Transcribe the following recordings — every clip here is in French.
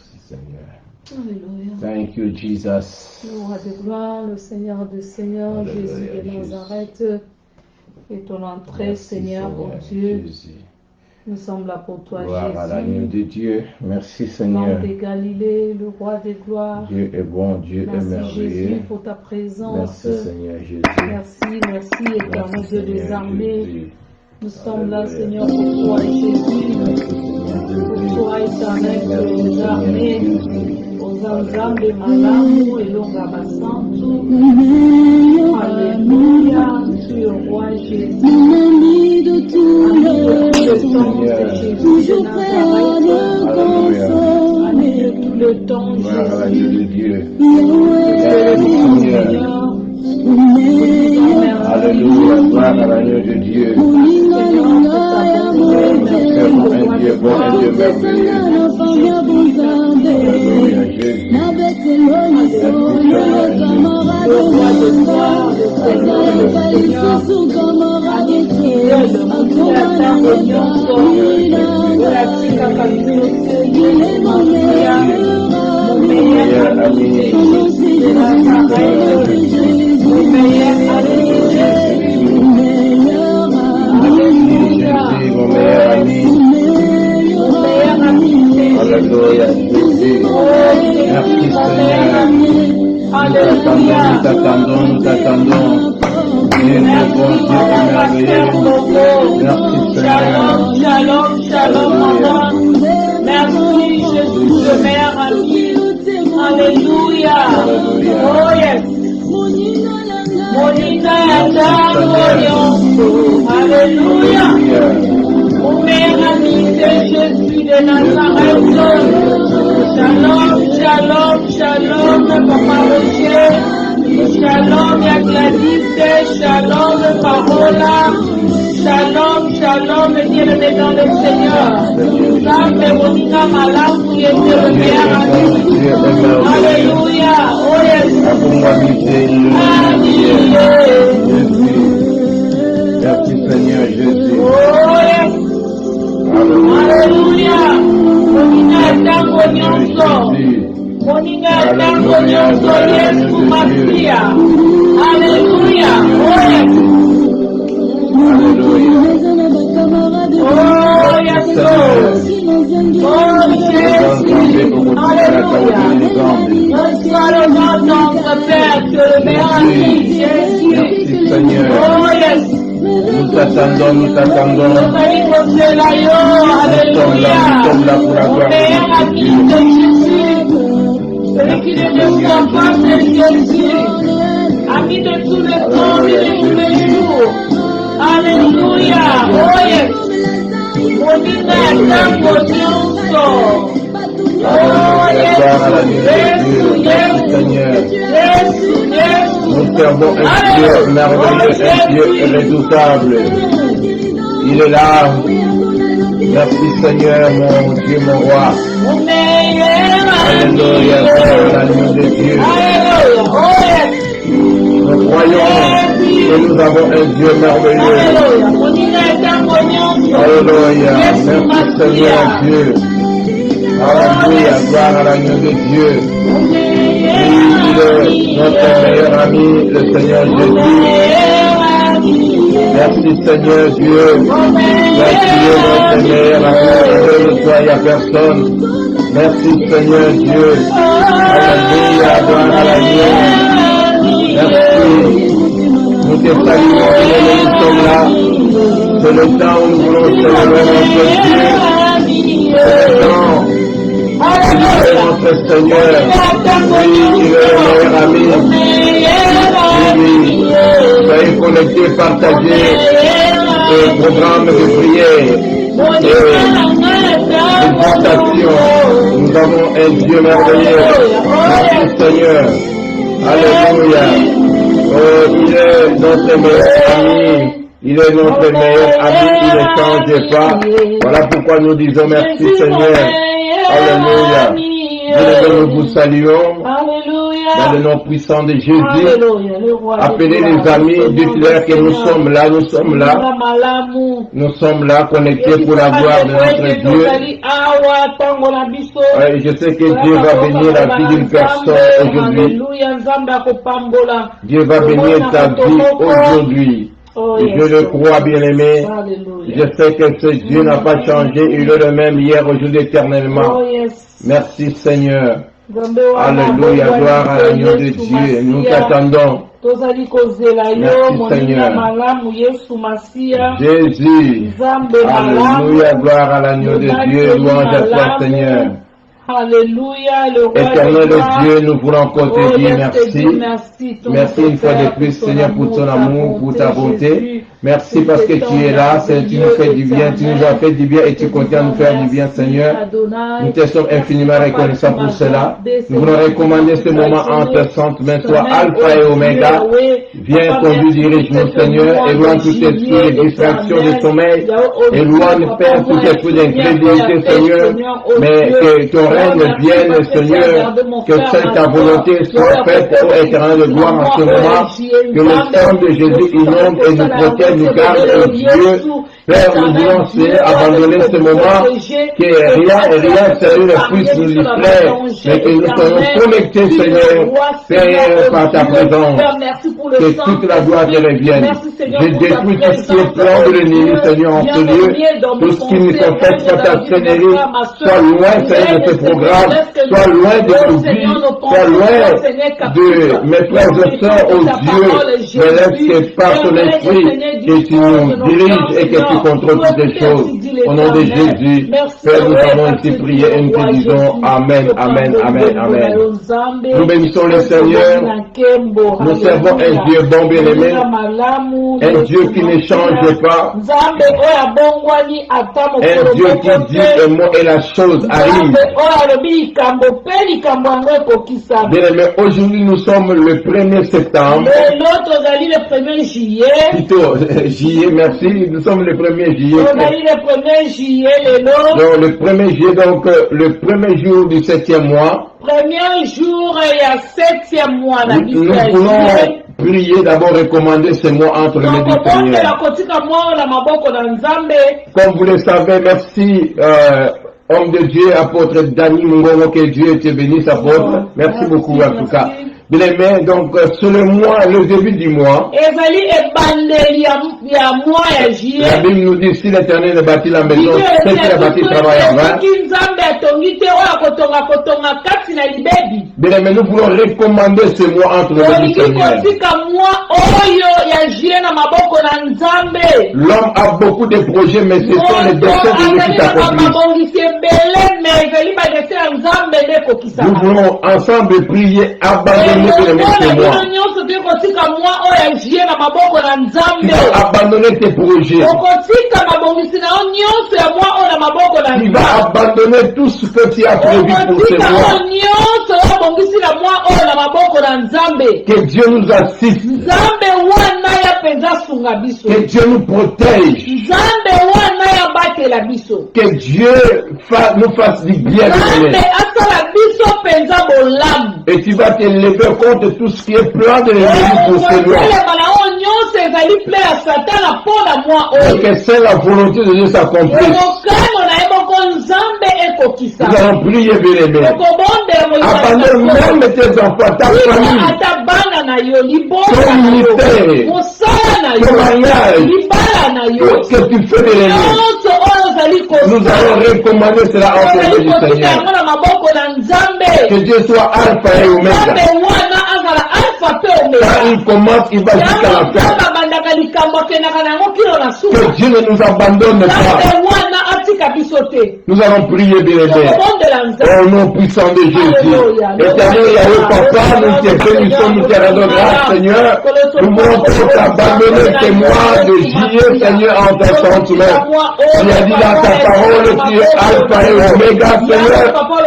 Merci Seigneur. Alléluia. Thank you Jesus. Le roi de gloire, le Seigneur de Seigneurs, Alléluia, Jésus de Jésus. Nazareth. Et ton entrée, Merci, Seigneur, mon Dieu. Jésus. Nous sommes là pour toi, Gloire à l'agneau Jésus. de Dieu. Merci L'homme Seigneur. de Galilée, le roi de gloire. Dieu est bon, Dieu est Merci merveilleux. Jésus pour ta présence. Merci Seigneur Jésus. Merci, éternel Dieu des Seigneur armées. Jésus. Nous sommes là, Alléluia. Seigneur, pour toi, Jésus. Merci Seigneur Pour Jésus. toi, éternel Dieu Merci des Seigneur armées. Jésus. Ozanzambe malamu elonga basantu. Alléluia, tu es roi Jésus. Ami de tout Ami le de tout le temps, c'est Jésus de toujours prêt à Nazareth. le Ami de consommer. tout le temps, Gloire à l'agneau Jésus. de Dieu. Yahweh, Seigneur, meilleur, Alléluia. Gloire à l'agneau de Dieu. Seigneur, Dieu bon, un Dieu merveilleux. Alléluia Jésus. Jésus, mon meilleur ami. Alléluia Jésus. Merci Seigneur. Nous t'attendons, nous t'attendons. Dieu est bon, Dieu est merveilleux. Merci Seigneur. Shalom, shalom, maman. Merci, Jésus, le meilleur ami. Alléluia. Oh yes. Monica Yatango Yonso. Alléluia. Mon meilleur ami, c'est Jésus de Nazareth. Shalom, shalom, shalom, Papa Roger. Shalom, Gladys. Shalom, Parola. Shalom, shalom, bien-aimé dans le Seigneur. Sam, Monica Malam, qui était le meilleur ami. Alléluia. Oh yes. Merci Seigneur Jésus. Oh yes. Alléluia. Monica Tango Nyonso. Monica Tango Nyonso. Yesu Masia. Alléluia. Oh yes. Oh yes Lord. Oh Jésus. Alléluia. Reçois le nom de notre Père, que le meilleur ami, Jésus. Merci Seigneur. Oh yes. Nous t'attendons, nous t'attendons. Nous sommes là pour la gloire de Jésus. Celui qui ne déçoit pas, c'est Jésus. Ami de tout le temps, ami de tous les jours. Alléluia. Oh yes. Monica Tango Nyonso. Oh yes. Nous servons un Dieu merveilleux, un Dieu redoutable. Il est là. Merci Seigneur, mon Dieu, mon roi. Alléluia, l'agneau de Dieu. Nous croyons que nous avons un Dieu merveilleux. Alléluia, merci Seigneur Dieu. Alléluia, gloire à l'agneau de Dieu. Il est notre meilleur ami, le Seigneur Jésus. Merci Seigneur Dieu. Merci notre meilleur ami. De toi, il n'y a personne. Merci Seigneur Dieu. Alléluia, gloire à l'agneau. Merci. Nous te saluons, nous sommes là. C'est le temps où nous voulons célébrer notre Dieu. C'est le temps. Notre Seigneur, oui, il est le meilleur ami. Oui, soyez connectés, partagez ce programme de prière et d'exhortation. Nous avons un Dieu merveilleux. Merci Seigneur. Alléluia. Oh, il est notre meilleur ami. Il est notre meilleur ami. Il ne change pas. Voilà pourquoi nous disons merci Seigneur. Alléluia. Nous vous saluons. Alléluia. Dans le nom puissant de Jésus, Alléluia, le roi des appelez gloires, les amis, le Seigneur dites-leur des que nous seigneurs. sommes là, nous sommes là. Malamu. Nous sommes là, connectés pour la gloire de notre Dieu. Et je sais que Dieu va bénir la vie d'une personne aujourd'hui. Dieu va bénir ta vie aujourd'hui. Et je le crois, bien-aimé. Je sais que ce Dieu n'a pas changé. Il est le même hier, aujourd'hui, éternellement. Merci, Seigneur. Alléluia, gloire à l'agneau de Dieu. Nous t'attendons. Merci, Seigneur. Jésus. Alléluia, gloire à l'agneau de Dieu. Louange à toi, Seigneur. Alléluia, le roi Éternel des gloires. Dieu, nous voulons encore te dire merci. Merci, Merci une fois de plus, Seigneur, pour ton amour, pour ta bonté. Merci parce que tu es là, Seigneur, tu nous fais du bien, tu nous as fait du bien et tu continues à nous faire du bien, Seigneur. Nous te sommes infiniment reconnaissants pour cela. Nous voulons recommander ce moment entre saintes mains, soit Alpha et Oméga. Viens conduire, dirige-nous, Seigneur, éloigne tout esprit de distraction, de sommeil, éloigne, Père, tout esprit d'incrédulité, Seigneur, mais que ton règne vienne, Seigneur, que seule ta volonté soit faite, ô éternel de gloire, en ce moment, que le sang de Jésus inonde et nous protège, nous garde, ô Dieu. Père, nous voulons, Seigneur, abandonner ce moment, que rien, Seigneur, ne puisse nous distraire, mais que nous soyons connectés, Seigneur, Père, par ta présence, que toute la gloire te revienne. Je détruis tout ce qui est plan de l'ennemi, Seigneur, en ce lieu, tout ce qui nous fait soit ta scénario, soit loin, Seigneur, de ce programme, soit loin de nos vies, soit loin de mes frères et sœurs, ô Dieu, mais laisse que par ton esprit, que tu nous diriges et que tu contrôles toutes les choses. Au nom de Jésus, Père, nous avons ici prié et nous te disons Amen, Amen, Amen, Amen. Nous bénissons le Seigneur. Nous servons un Dieu bon, bien-aimé, un Dieu qui ne change pas, un Dieu qui dit un mot et la chose arrive. Bien-aimé, aujourd'hui nous sommes le 1er septembre. Plutôt, juillet, merci. Nous sommes le 1er juillet. Donc, le 1er juillet, donc, le premier jour du 7e mois. Premier jour, il y a 7e mois. Nous voulons prier, d'abord recommander ce mois entre les deux Seigneurs. Comme vous le savez, merci, homme de Dieu, apôtre Dani Mungongo, que Dieu te bénisse, apôtre. Merci beaucoup, en tout cas. Bien-aimé, donc, sur le mois, le début du mois, la Bible nous dit, si l'Éternel a bâti la maison, c'est qu'il a bâti le travail en vain. Bien-aimé, nous voulons recommander ce mois entre les deux Seigneurs. L'homme a beaucoup de projets, mais ce sont les desseins de Dieu qui s'accomplissent. Nous voulons ensemble prier, abandonner abandonner tes projets. Tu vas abandonner tout ce que tu as prévu pour ce mois. Que Dieu nous assiste. Que Dieu nous protège. Que Dieu nous fasse du bien. Et tu vas te lever contre tout ce qui est plan de l'ennemi pour ce mois. Et que c'est la volonté de Dieu s'accomplisse. Nous allons prier, bien-aimé. Abandonne même tes enfants, ta famille, ton ministère, ton mariage, tout ce que tu fais de l'ennemi. Nous allons recommander cela en nom du Seigneur. Que Dieu soit Alpha et Oméga. Quand il commence, il va jusqu'à la fin. Que Dieu ne nous abandonne pas. Nous allons prier, bien-aimé, au nom puissant de Jésus. Éternel Yahweh, Papa, nous te bénissons, nous te rendons grâce, Seigneur. Nous voulons t'abandonner ces mois de juillet, Seigneur, en ta sainte main. Tu as dit dans ta parole, tu es Alpha et Oméga, Seigneur,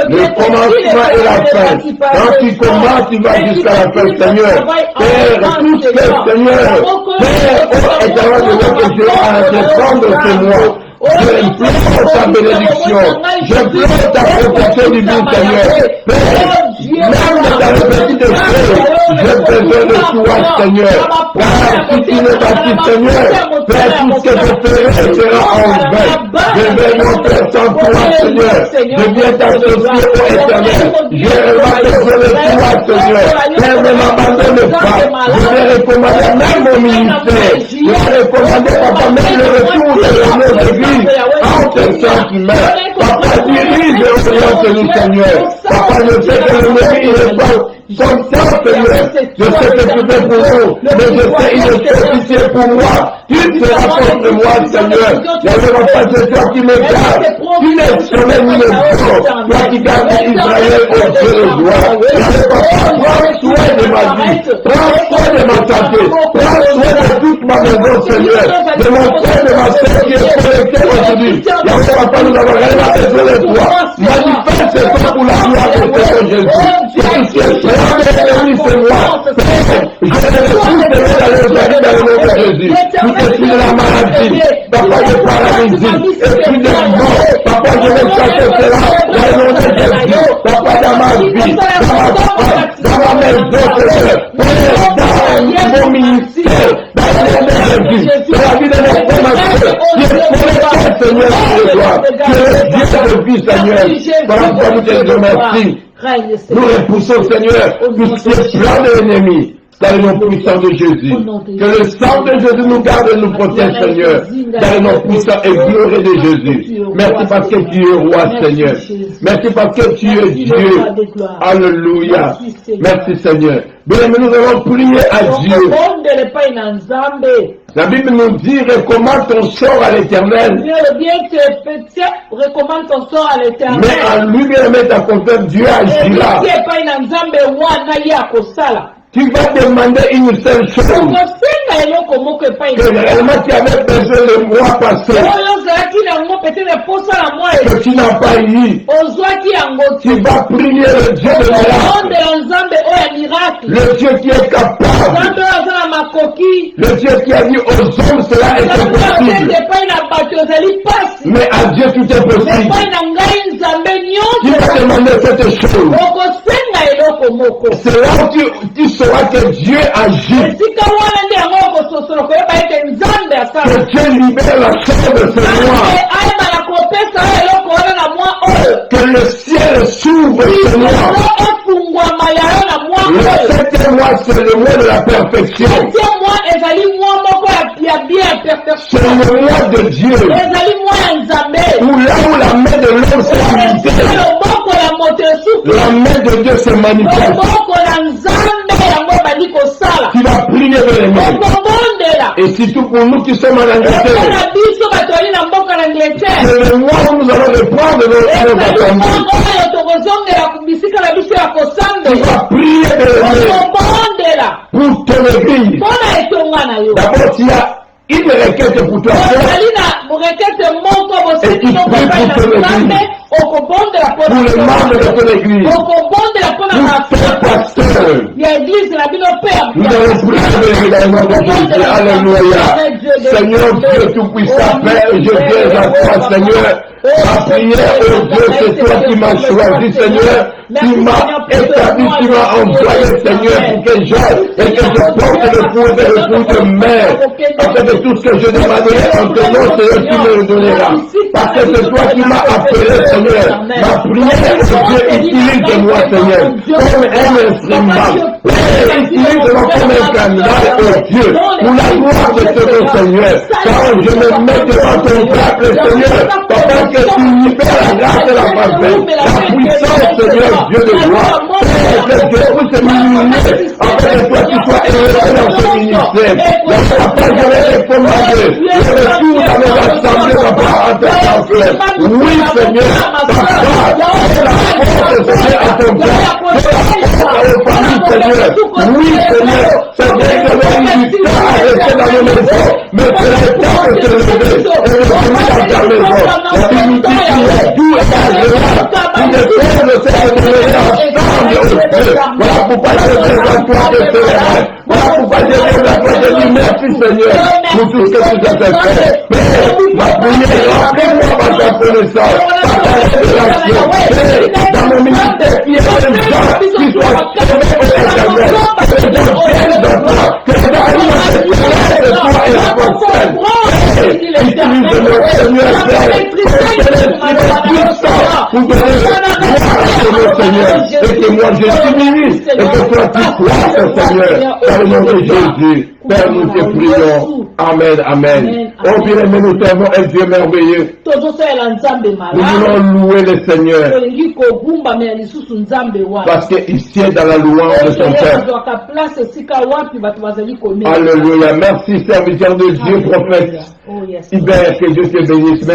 le commencement et la fin. Quand tu commences, tu vas jusqu'à la fin, Seigneur. Père, tout ce que, Seigneur, Père, éternel de notre Dieu, à entreprendre ce mois. J'implore ta bénédiction. J'implore ta protection divine, Seigneur. Père, même dans les petites choses, j'ai besoin de toi, Seigneur. Car si tu n'es pas ici, Seigneur, Père, tout ce que je ferai sera en vain. Je vais monter sans toi, Seigneur. Je viens t'associer au Éternel. J'ai vraiment besoin de toi, Seigneur. Père, ne m'abandonne pas. Je vais recommander même mon ministère. Je vais recommander, papa, même le retour de nos églises. En tes sentiments. Papa, dirige et oriente-nous, Seigneur. Papa, je sais que le mérite est pas content, Seigneur. Je sais que tu fais pour nous, mais je sais qu'il est pitié pour moi. Tu seras contre moi, Seigneur. Je ne veux pas que c'est toi qui me garde. Tu n'es soleil ni le jour. Toi qui gardes Israël au Dieu de gloire. Prends soin de ma vie. Prends soin de ma santé. Prends soin de toute ma maison, Seigneur. De mon frère, de ma soeur qui est connectée aujourd'hui. Papa, nous avons rien à besoin de toi. Manifeste-toi pour la gloire de Seigneur Jésus. Que tu es frère de l'ennemi, c'est moi. Je ne refuse de mettre dans le nom de Jésus. Je suis de la maladie, papa, de paralysie, esprit de mort, papa, je vais chasser cela dans le nom de Jésus, papa, dans ma vie, dans ma maison, Seigneur, dans mon ministère, dans l'énergie, dans la vie de mes frères, ma soeur, qui est connecté, Seigneur, de gloire, qui est Dieu de vie, Seigneur, par rapport à nous te remercie. Nous repoussons, Seigneur, tout ce qui est plan de l'ennemi. Dans le nom puissant de Jésus. Que le sang de Jésus nous garde et nous protège, Seigneur. Dans le nom puissant et glorieux de Jésus. Merci parce que tu es roi, Seigneur. Merci parce que tu es Dieu. Alléluia. Merci, Seigneur. Bien, nous allons prier à Dieu. La Bible nous dit, recommande ton sort à l'Éternel. Mais en lui, bien aimé, ta confiance, Dieu agira. Tu vas demander une seule chose. Que réellement tu avais besoin de moi passer. Que tu n'as pas eu. Tu vas prier le Dieu de miracle. Le Dieu qui est capable. Le Dieu qui a dit aux hommes cela est impossible. Mais à Dieu tout est possible. Tu vas demander cette chose. C'est là où tu sauras que Dieu agit. Que Dieu libère la chair de ce roi. Que le ciel s'ouvre ce roi. Le 7e mois, c'est le mois de la perfection. C'est le mois de Dieu. Où là où la main de l'homme s'est limitée, la main de Dieu se manifeste. Tu vas prier vraiment. Et surtout pour nous qui sommes en Angleterre, c'est le mois où nous allons reprendre nos assemblées. Tu vas prier pour ton église. D'abord, tu as une requête pour toi. Et tu pries pour ton église. Pour les membres de ton église. Pour ton pasteur. Nous allons prier dans le nom de Jésus. Alléluia. Seigneur Dieu Tout-Puissant, Père, je viens à toi, Seigneur. Ma prière, oh Dieu, c'est toi qui m'as choisi, Seigneur. Tu m'as établi, tu m'as envoyé, Seigneur, pour que j'aille et que je porte le fruit de mère. Afin de tout ce que je demanderai en ton nom, Seigneur, tu me le donneras. Parce que c'est toi qui m'as appelé, Seigneur. Ma prière, oh Dieu, utilise-moi, Seigneur, comme un instrument. Utilise-moi comme un canal, oh Dieu, pour la gloire de ce nom, Seigneur. Car je me mets devant ton peuple, Seigneur, papa, que tu libères la grâce et la faveur, la puissance, Seigneur, Dieu de gloire. Que Dieu puisse m'illuminer, afin que toi tu sois élevé dans ce ministère. Dans ta part, je vais recommander le retour dans mes assemblées, papa, à tes enfants. Oui, Seigneur, papa, la force, Seigneur, à ton cœur. À vos familles, Seigneur. Oui, Seigneur, c'est vrai que j'ai eu du temps à rester dans nos maisons, mais c'est le temps de se lever et de venir dans ta maison. La Bible dit qu'il est doux et agréable. Il ne fait le Seigneur de ensemble au Dieu. Voilà pourquoi je présente toi de ce rêve. Voilà pourquoi je viens vers toi, je dis merci Seigneur pour tout ce que tu as fait. Mais ma prière, remplis-moi par ta connaissance, par ta révélation. Dans mon ministère, qu'il y ait des gens qui soient sauvés au éternel. Que les gens viennent de toi, que les gens arrivent à se faire de toi et la personne. Utilise-moi Seigneur, Père, pour donner gloire Seigneur, et que moi je diminue, et que toi tu croisses Seigneur, dans le nom de Jésus. Père, nous te prions. Amen, amen. Oh bien-aimé, nous servons un Dieu merveilleux. Nous voulons louer le Seigneur. Parce qu'il sied dans la louange de son peuple. Alléluia. Merci, serviteur de Dieu, prophète. Hubert, que Dieu te bénisse.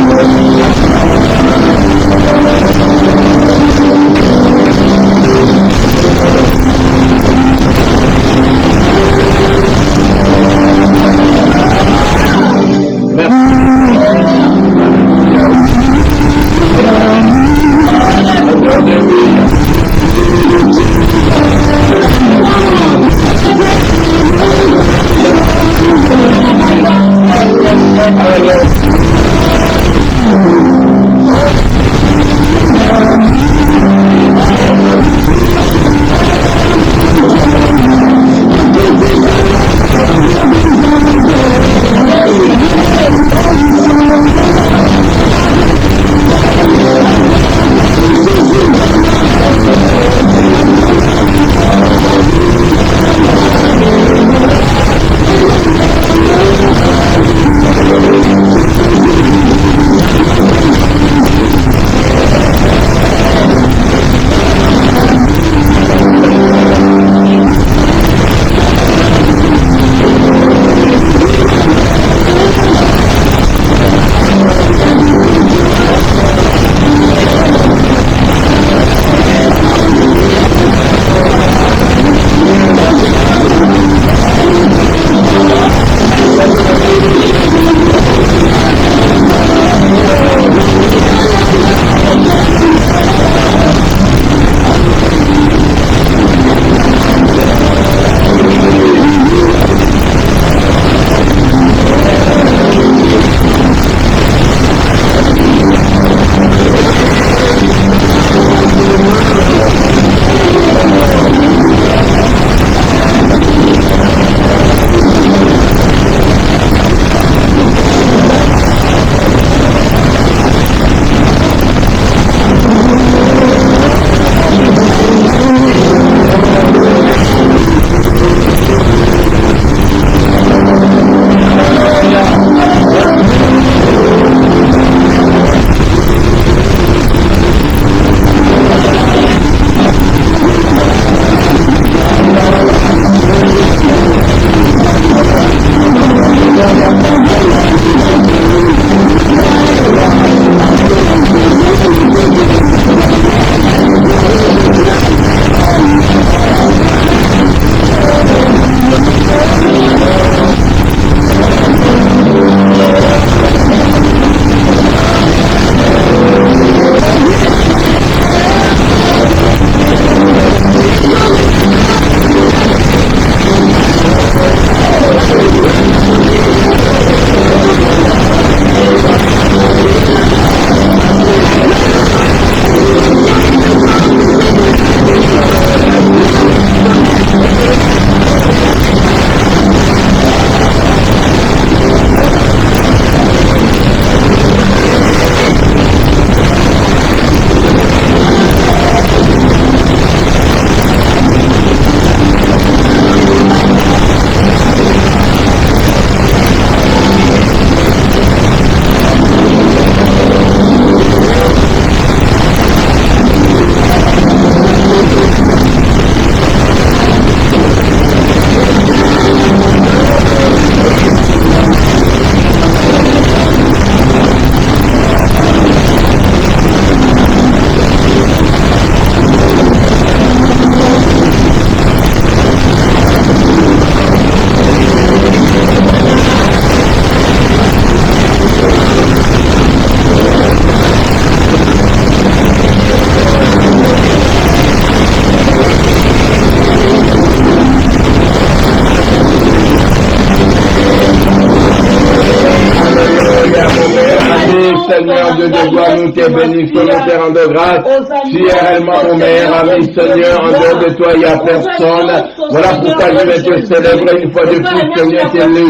Seigneur, Dieu de gloire, nous te bénissons, nous te rendons grâce. Tu es réellement mon meilleur ami, Seigneur, en dehors de toi, il n'y a personne. Voilà pourquoi je vais te célébrer une fois de plus, Seigneur, t'es élevé.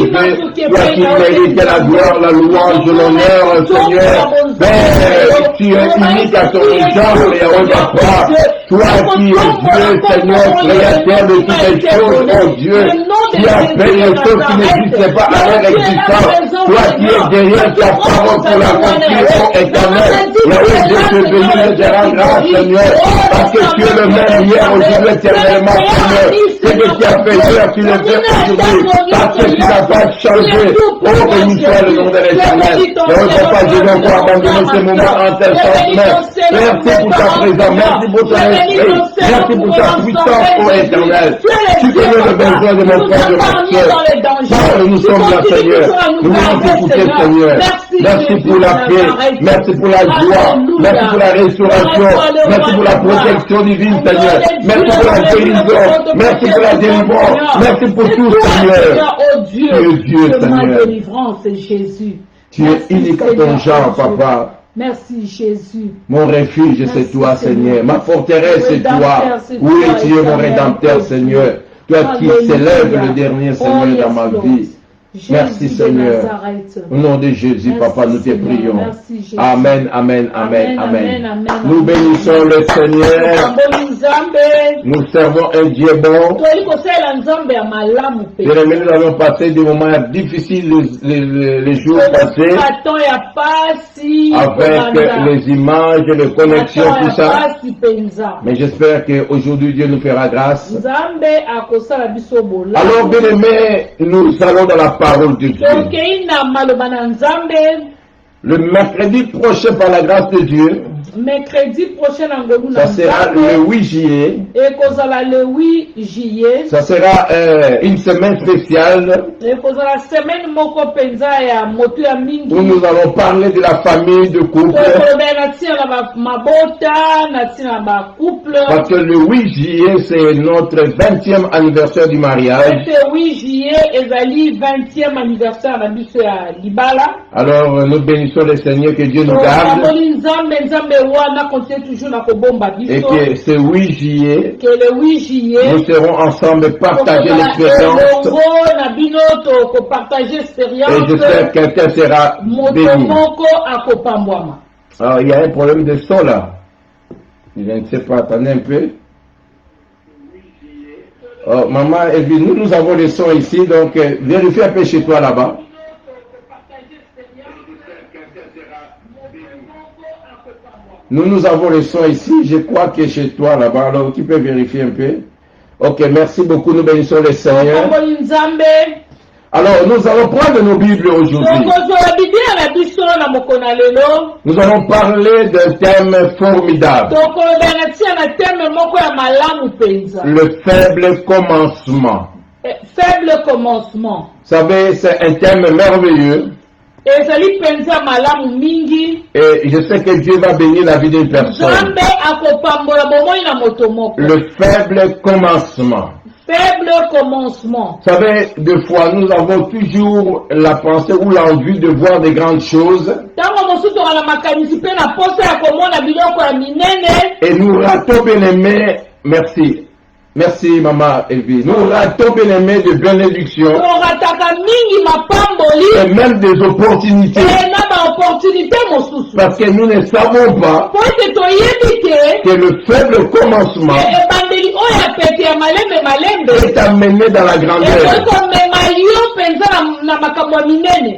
Toi qui mérites la gloire, la louange, l'honneur, Seigneur. Père, tu es unique à ton genre, et on va pas. Toi qui es Dieu, Seigneur, créateur de toutes les choses, oh Dieu, qui a fait les choses qui n'existaient pas à leur existence. Toi qui es derrière ta parole pour la conclusion éternelle. Yahweh, Dieu te bénit, je te rends grâce, Seigneur, parce que tu es le même hier, aujourd'hui, éternellement, Seigneur. Ce que tu as fait hier, tu le fais aujourd'hui, parce que tu n'as pas changé. Oh, béni soit le nom de l'Éternel. Ne reprends pas, je vais encore abandonner ce moment en tes mains. Merci pour ta présence, merci pour ton esprit, merci pour ta puissance, oh Éternel. Tu connais le besoin de mon frère, de ma soeur. Parle, nous sommes là, Seigneur. Nous voulons t'écouter, Seigneur. Merci pour la paix, merci pour la joie, merci pour la restauration, merci pour la protection divine, Seigneur. Merci pour la guérison, merci pour la délivrance, merci pour tout, Seigneur. Tu es Dieu, Seigneur. Tu es unique à ton genre, Papa. Merci Jésus. Mon refuge, c'est toi, Seigneur. Ma forteresse, c'est toi. Oui, tu es mon rédempteur, Seigneur. Toi qui s'élève le dernier, Seigneur, dans ma vie. Merci, Seigneur. Au nom de Jésus, Papa, nous te prions. Amen, amen, amen, amen. Nous bénissons le Seigneur. Nous servons un Dieu bon. Bien-aimés, nous avons passé des moments difficiles les jours passés avec les images, les connexions, tout ça. Mais j'espère qu'aujourd'hui Dieu nous fera grâce. Alors, bien-aimés, nous allons dans la parole de Dieu. Le mercredi prochain, par la grâce de Dieu, ça sera le 8 juillet. Ça sera une semaine spéciale où nous allons parler de la famille, de couple. Parce que le 8 juillet, c'est notre 20e anniversaire du mariage. Alors, nous bénissons le Seigneur, que Dieu nous garde. Et que ce 8 juillet, nous serons ensemble partager l'expérience. Et j'espère que quelqu'un sera béni. Alors, il y a un problème de son là. Je ne sais pas, attendez un peu. Oh, maman, nous avons le son ici, donc vérifie un peu chez toi là-bas. Nous avons le son ici, je crois que chez toi là-bas, alors tu peux vérifier un peu. Ok, merci beaucoup, nous bénissons le Seigneur. Alors, nous allons prendre nos Bibles aujourd'hui. Nous allons parler d'un thème formidable. Le faible commencement. Faible commencement. Vous savez, c'est un thème merveilleux. Et je sais que Dieu va bénir la vie d'une personne. Le faible commencement. Faible commencement. Vous savez, des fois, nous avons toujours la pensée ou l'envie de voir des grandes choses. Et nous ratons, bien aimé, merci. Merci, maman Elvie. Nous ratons, bien aimé, de bénédictions. Et même des opportunités. Parce que nous ne savons pas que le faible commencement est amené dans la grandeur.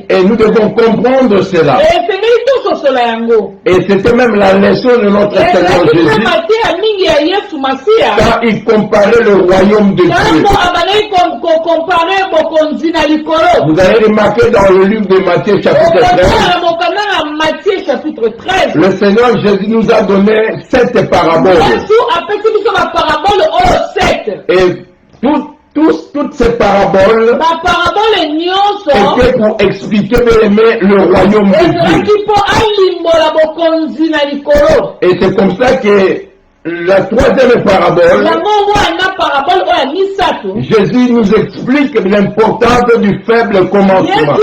Et nous devons comprendre cela. Et c'était même la leçon de notre Seigneur Jésus. Quand il comparait le royaume de Dieu. Vous avez remarqué dans le livre de Matthieu chapitre 13. Le Seigneur Jésus nous a donné 7 paraboles. Et toutes ces paraboles étaient pour expliquer le royaume de Dieu. Et c'est comme ça que la troisième parabole, Jésus nous explique l'importance du faible commencement.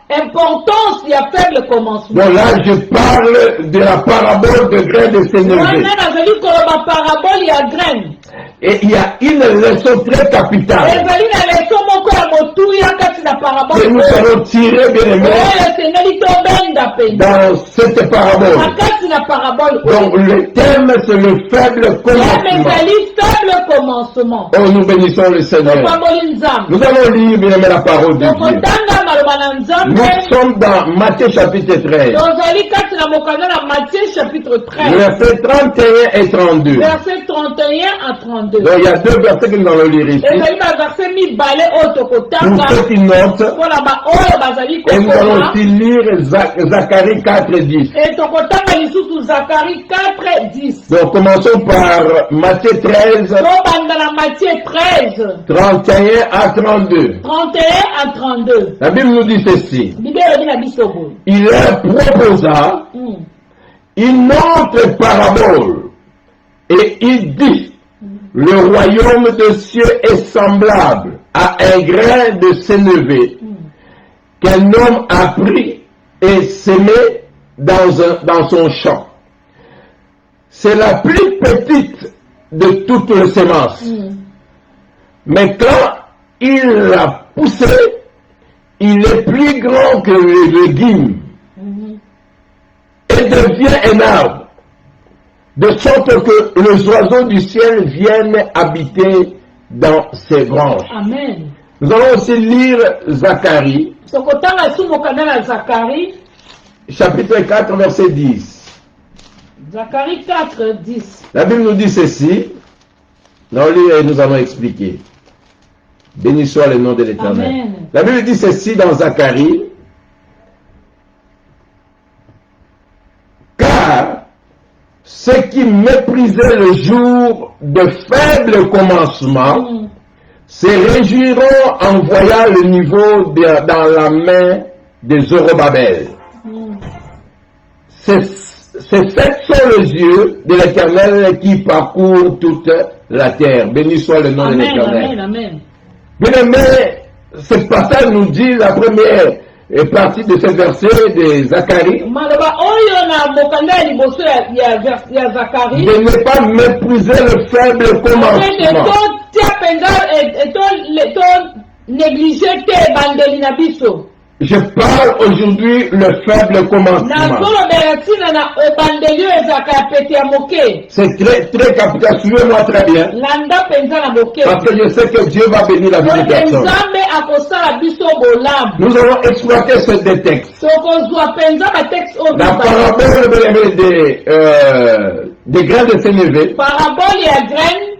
importance il y a faible commencement. Donc là, je parle de la parabole de grain de sénévé. Wana nazali koloba parabole ya graine. Et il y a une leçon très capitale Ezali na leso moko ya motuya kati na parabole. que nous allons tirer, bien aimé, Oyo esengeli tobenda penza. dans cette parabole. Na kati na parabole. Donc le thème, c'est le faible Yame commencement. ezali faible commencement. Oh, nous bénissons le Seigneur. Topamboli nzambe. Nous allons lire, bien aimé, la parole de Dieu. Tokotanga maloba na nzambe. Nous sommes dans Matthieu chapitre 13, Tozali kati na mokanda na Matthieu chapitre 13. versets 31 et 32. Verset 31 à 32. Donc il y a deux versets que nous allons lire ici. Ezali ba verset mibale oyo Pour tokotanga. ceux qui notent, Mpona ba oyo bazali et nous allons kokoma. aussi lire Zacharie 4, 10. Et tokotanga lisusu Zacharie 4, 10. Donc commençons par Matthieu 13, Tobanda na Matthieu 13, 31 à 32. 31 à 32. La Bible nous dit ceci. Bible elobi na biso boye. Il leur proposa une autre parabole et il dit, le royaume des cieux est semblable à un grain de sénévé qu'un homme a pris et semé dans son champ. C'est la plus petite de toutes les semences. Mais quand il l'a poussé, il est plus grand que les légumes et devient un arbre, de sorte que les oiseaux du ciel viennent habiter dans ses branches. Amen. Nous allons aussi lire Zacharie, Tokotanga su mokanda na Zacharie, chapitre 4, verset 10. Zacharie 4, 10. La Bible nous dit ceci. Nous allons lire et nous allons expliquer. Béni soit le nom de l'Éternel. Amen. La Bible dit ceci dans Zacharie. Car ceux qui méprisaient le jour de faible commencement se réjouiront en voyant le niveau dans la main de Zorobabel. Ces sept sont les yeux de l'Éternel qui parcourent toute la terre. Béni soit le nom de Amen, l'Éternel. amen, amen. Bien aimé, ce passage nous dit la première partie de ce verset de Zacharie Maloba oyo na mokanda ya liboso ya Zacharie. de ne pas mépriser le faible commencement. Totia penza to négliger te bandeli na biso. Je parle aujourd'hui le faible commencement. Nazolobela ntina na ebandeli oyo ezalaka ya pete ya moke. C'est très capital. Suivez-moi très bien. Landa penza na moke. Parce que je sais que Dieu va bénir la vie des personnes. Nzambe akosala biso bolamu. Nous allons exploiter ces deux textes. Tokozwa penza batexte oyo La parabole des grains de sénévé parabole ya graine.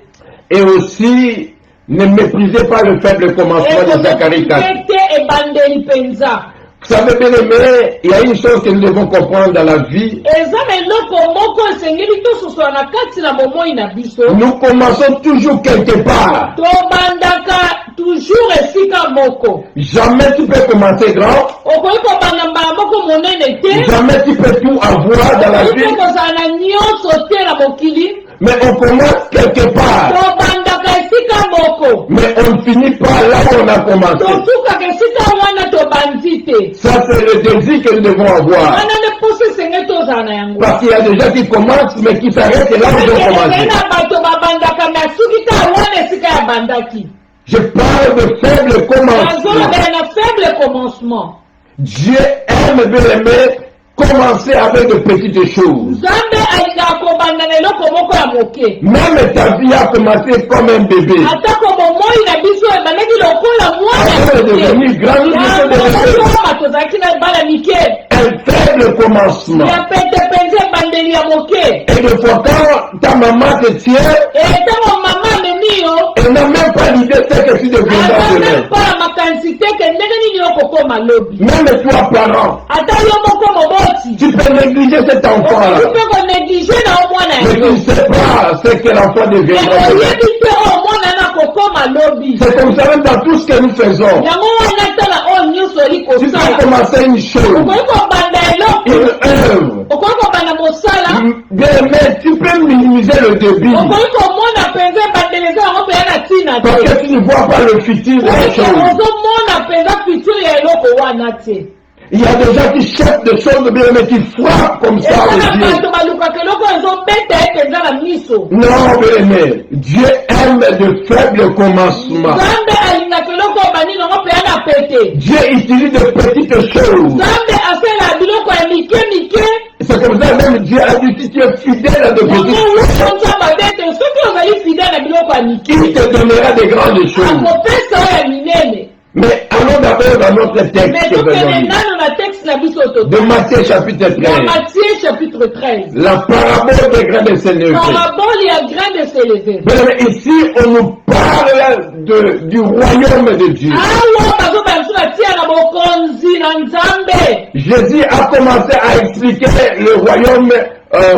et aussi ne méprisez pas le faible commencement de Zacharie 4. Te ebandeli penza. Vous savez bien aimé, il y a une chose que nous devons comprendre dans la vie. Eza na eloko moko esengeli tososola na kati na bomoi na biso. Nous commençons toujours quelque part. Tobandaka toujours esika moko. Jamais tu peux commencer grand. Okoki kobanda mbala moko monene te. Jamais tu peux tout avoir dans la Okoki vie. kozala na nyonso te na mokili. Mais on commence quelque part. Tobandaka esika moko. Mais on finit pas là où on a commencé. Tosukaka esika wana tobandi te. Ça c'est le désir que nous devons avoir. Wana nde poso esengeli tozala na yango. Parce qu'il y a des gens qui commencent mais qui s'arrêtent là où ils ont commencé. Na bato babandaka na suki ta wana esika ya bandaki. Je parle de faible commencement. Nazolobela na faible commencement. Dieu aime bien aimer commencer avec de petites choses. Nzambe alingaka kobanda na eloko moko ya moke. Même ta vie a commencé comme un bébé. Atako bomoi na biso ebandaki lokola Avant de devenir grand, nous sommes devenus mwana tozalaki na bana mike un faible commencement. ya petepenze ebandeli ya moke. Et de fois quand ta maman te tient, Ntango mama amemi yo elle n'a même pas l'idée de ce que tu deviendras aza demain. même pas na makanisi te ke ndenge nini okokoma lobi. Même toi, parent, Ata yo moko moboti tu peux négliger cet enfant-là. okoki mpe konéglige na o mwana Mais tu yango. ne sais pas ce que l'enfant deviendra demain. Oyebi te o mwana na kokoma lobi. C'est comme ça même dans tout ce que nous faisons. Yango wana tala oyo nyonso oli Tu peux kosala. commencer une chose, Okoki kobanda eloko. une œuvre. Okoki kobanda mosala. Bien, mais tu peux minimiser le débit. Okoki komona penza ebandeleza yango mpe ya na ntina Parce te. que tu ne vois pas le futur de la chose. Ozomona penza futur ya eloko wana te. Il y a des gens qui cherchent des choses bien aimées, qui frappent comme ça eza au na Dieu. bato balukaka eloko ezobeta ete eza na miso. Non, bien aimé, Dieu aime de faibles commencements. Nzambe alingaka eloko obandi nango mpe ana pete. Dieu utilise de petites choses. Nzambe asala biloko ya mike mike. C'est comme ça même Dieu a dit, si tu es fidèle à de yango petites choses, wuso nzambe abete soki ozali fidele na biloko ya mike il te donnera des grandes choses. akopesa oyo ya minene. Mais allons d'abord dans notre Mais texte tokende aujourd'hui, nano na texte na biso de toto Matthieu chapitre na 13. Matthieu chapitre 13. La parabole des grains de sénévé. Parabole ya grain de s'élever. Mais ici, on nous parle du royaume de Dieu. awa bazobala biso batia na bokonzi na nzambe. Jésus a commencé à expliquer le royaume,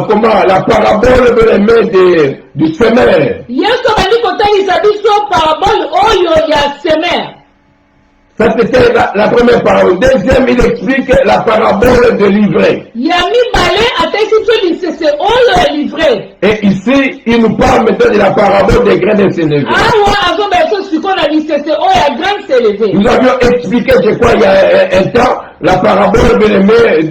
comment, la parabole de l'aimé du semeur. Yesu abandi kotalisa biso parabole oyo ya semer. Ça, c'était la première parole. Deuxième, il explique la parabole de l'ivraie. ya mibale atalisi biso lisese oyo ya livre. Et ici, il nous parle maintenant de la parabole des grains de sénévé. awa azobala biso sikoyo na lisese oyo ya grain de s'élever. Nous avions expliqué, je crois, il y a un temps, la parabole de l'aimé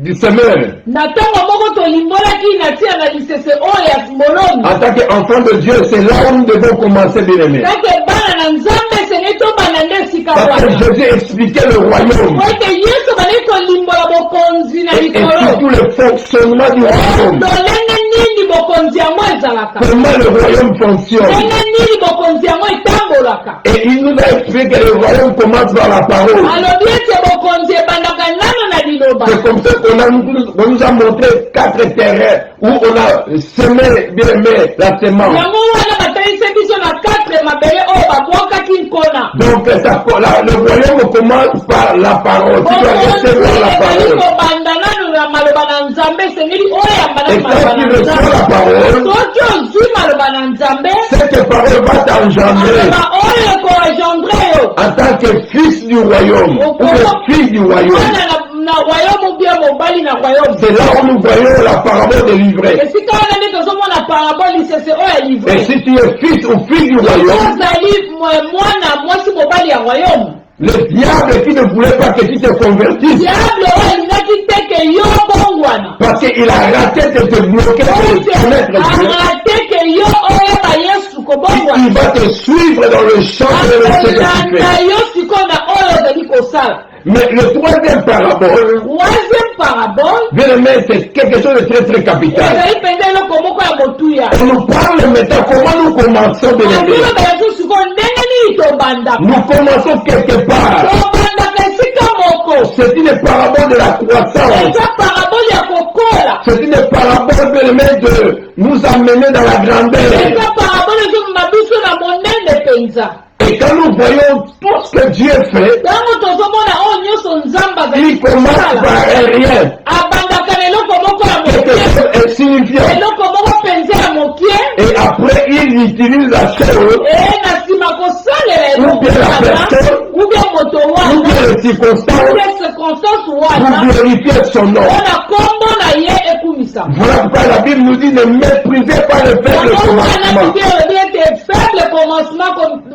du semeur. Na ntango moko tolimbolaki natia na lisese oyo ya moloni. En tant qu'enfant de Dieu, c'est là où nous devons commencer, bien aimé. kake bana na nzambe sene tobanda nde esika Parce que wana. Jésus expliquait le royaume po ete yesu bandi tolimbola bokonzi na et likolo. surtout le fonctionnement du royaume. ndolenge nini bokonzi yango ezalaka. Comment le royaume fonctionne. ndenge nini bokonzi yango etambolaka. Et il nous a expliqué que le royaume commence par la parole. alobi ete bokonzi ebandaka nano na liloba. C'est comme ça qu'on nous a montré 4 terrains où on a semé, bien aimé, la semence. yango wana batalisi biso na 4 mabele oyo babwakaki nkona. Donc le royaume commence par la parole. Tu dois recevoir la ezali parole. kobanda nano na maloba na nzambe esengeli oyo yambana Et na maloba quand tu na reçois la nzambe. parole, soki ozwi maloba na nzambe cette parole va t'engendrer maloba oyo ekoegendre yo en tant que fils du royaume ou que fille du royaume. mwana na royaume bia mobali na royaume. C'est là où nous voyons la parabole de l'ivraie. esika wana nde tozomona parabole lisese oyo ya Et livre. si tu es fils ou fille du royaume, ozali mwana mwasi mobali ya royaume. le diable qui ne voulait pas que tu te convertisses, diable oyo alingaki te ke yo bongwana. parce qu'il a raté de te bloquer de connaître Dieu, arate ke yo oyeba yesu il kobongwana. va te suivre dans le champ de ce que tu akolanda fais. yo sikoyo na oyo ozali kosala. Mais le troisième parabole, troisième parabole bien aimé, c'est quelque chose de très très capital. ezali mpenza eloko moko ya motuya. On nous parle maintenant comment nous commençons, bien aimé. azoloba yesu sikoyo ndenge nini tobandaka. Nous commençons quelque part. tobandaka esika moko. C'est une parabole de la croissance. eza parabole ya kokola. C'est une parabole, bien aimé, de nous amener dans la grandeur. eza parabole ezomema biso na monene mpenza. Et quand nous voyons tout ce que Dieu fait, ntango tozomona oyo nyonso nzambe azali il commence kosala par rien. abandaka na eloko moko ya Quelque mokie. chose insignifiant. eloko moko mpenza ya mokie. Et après, il utilise la chose, na nsima kosalela Ou bien la personne, ubia moto ou wana bien les circonstances, ubia circonstance pour wana glorifier son nom. mpona kombo na ye ekumisama. Voilà pourquoi la Bible nous dit ne méprisez pas le faible yango wana commencement. tike elobi ete faible commencement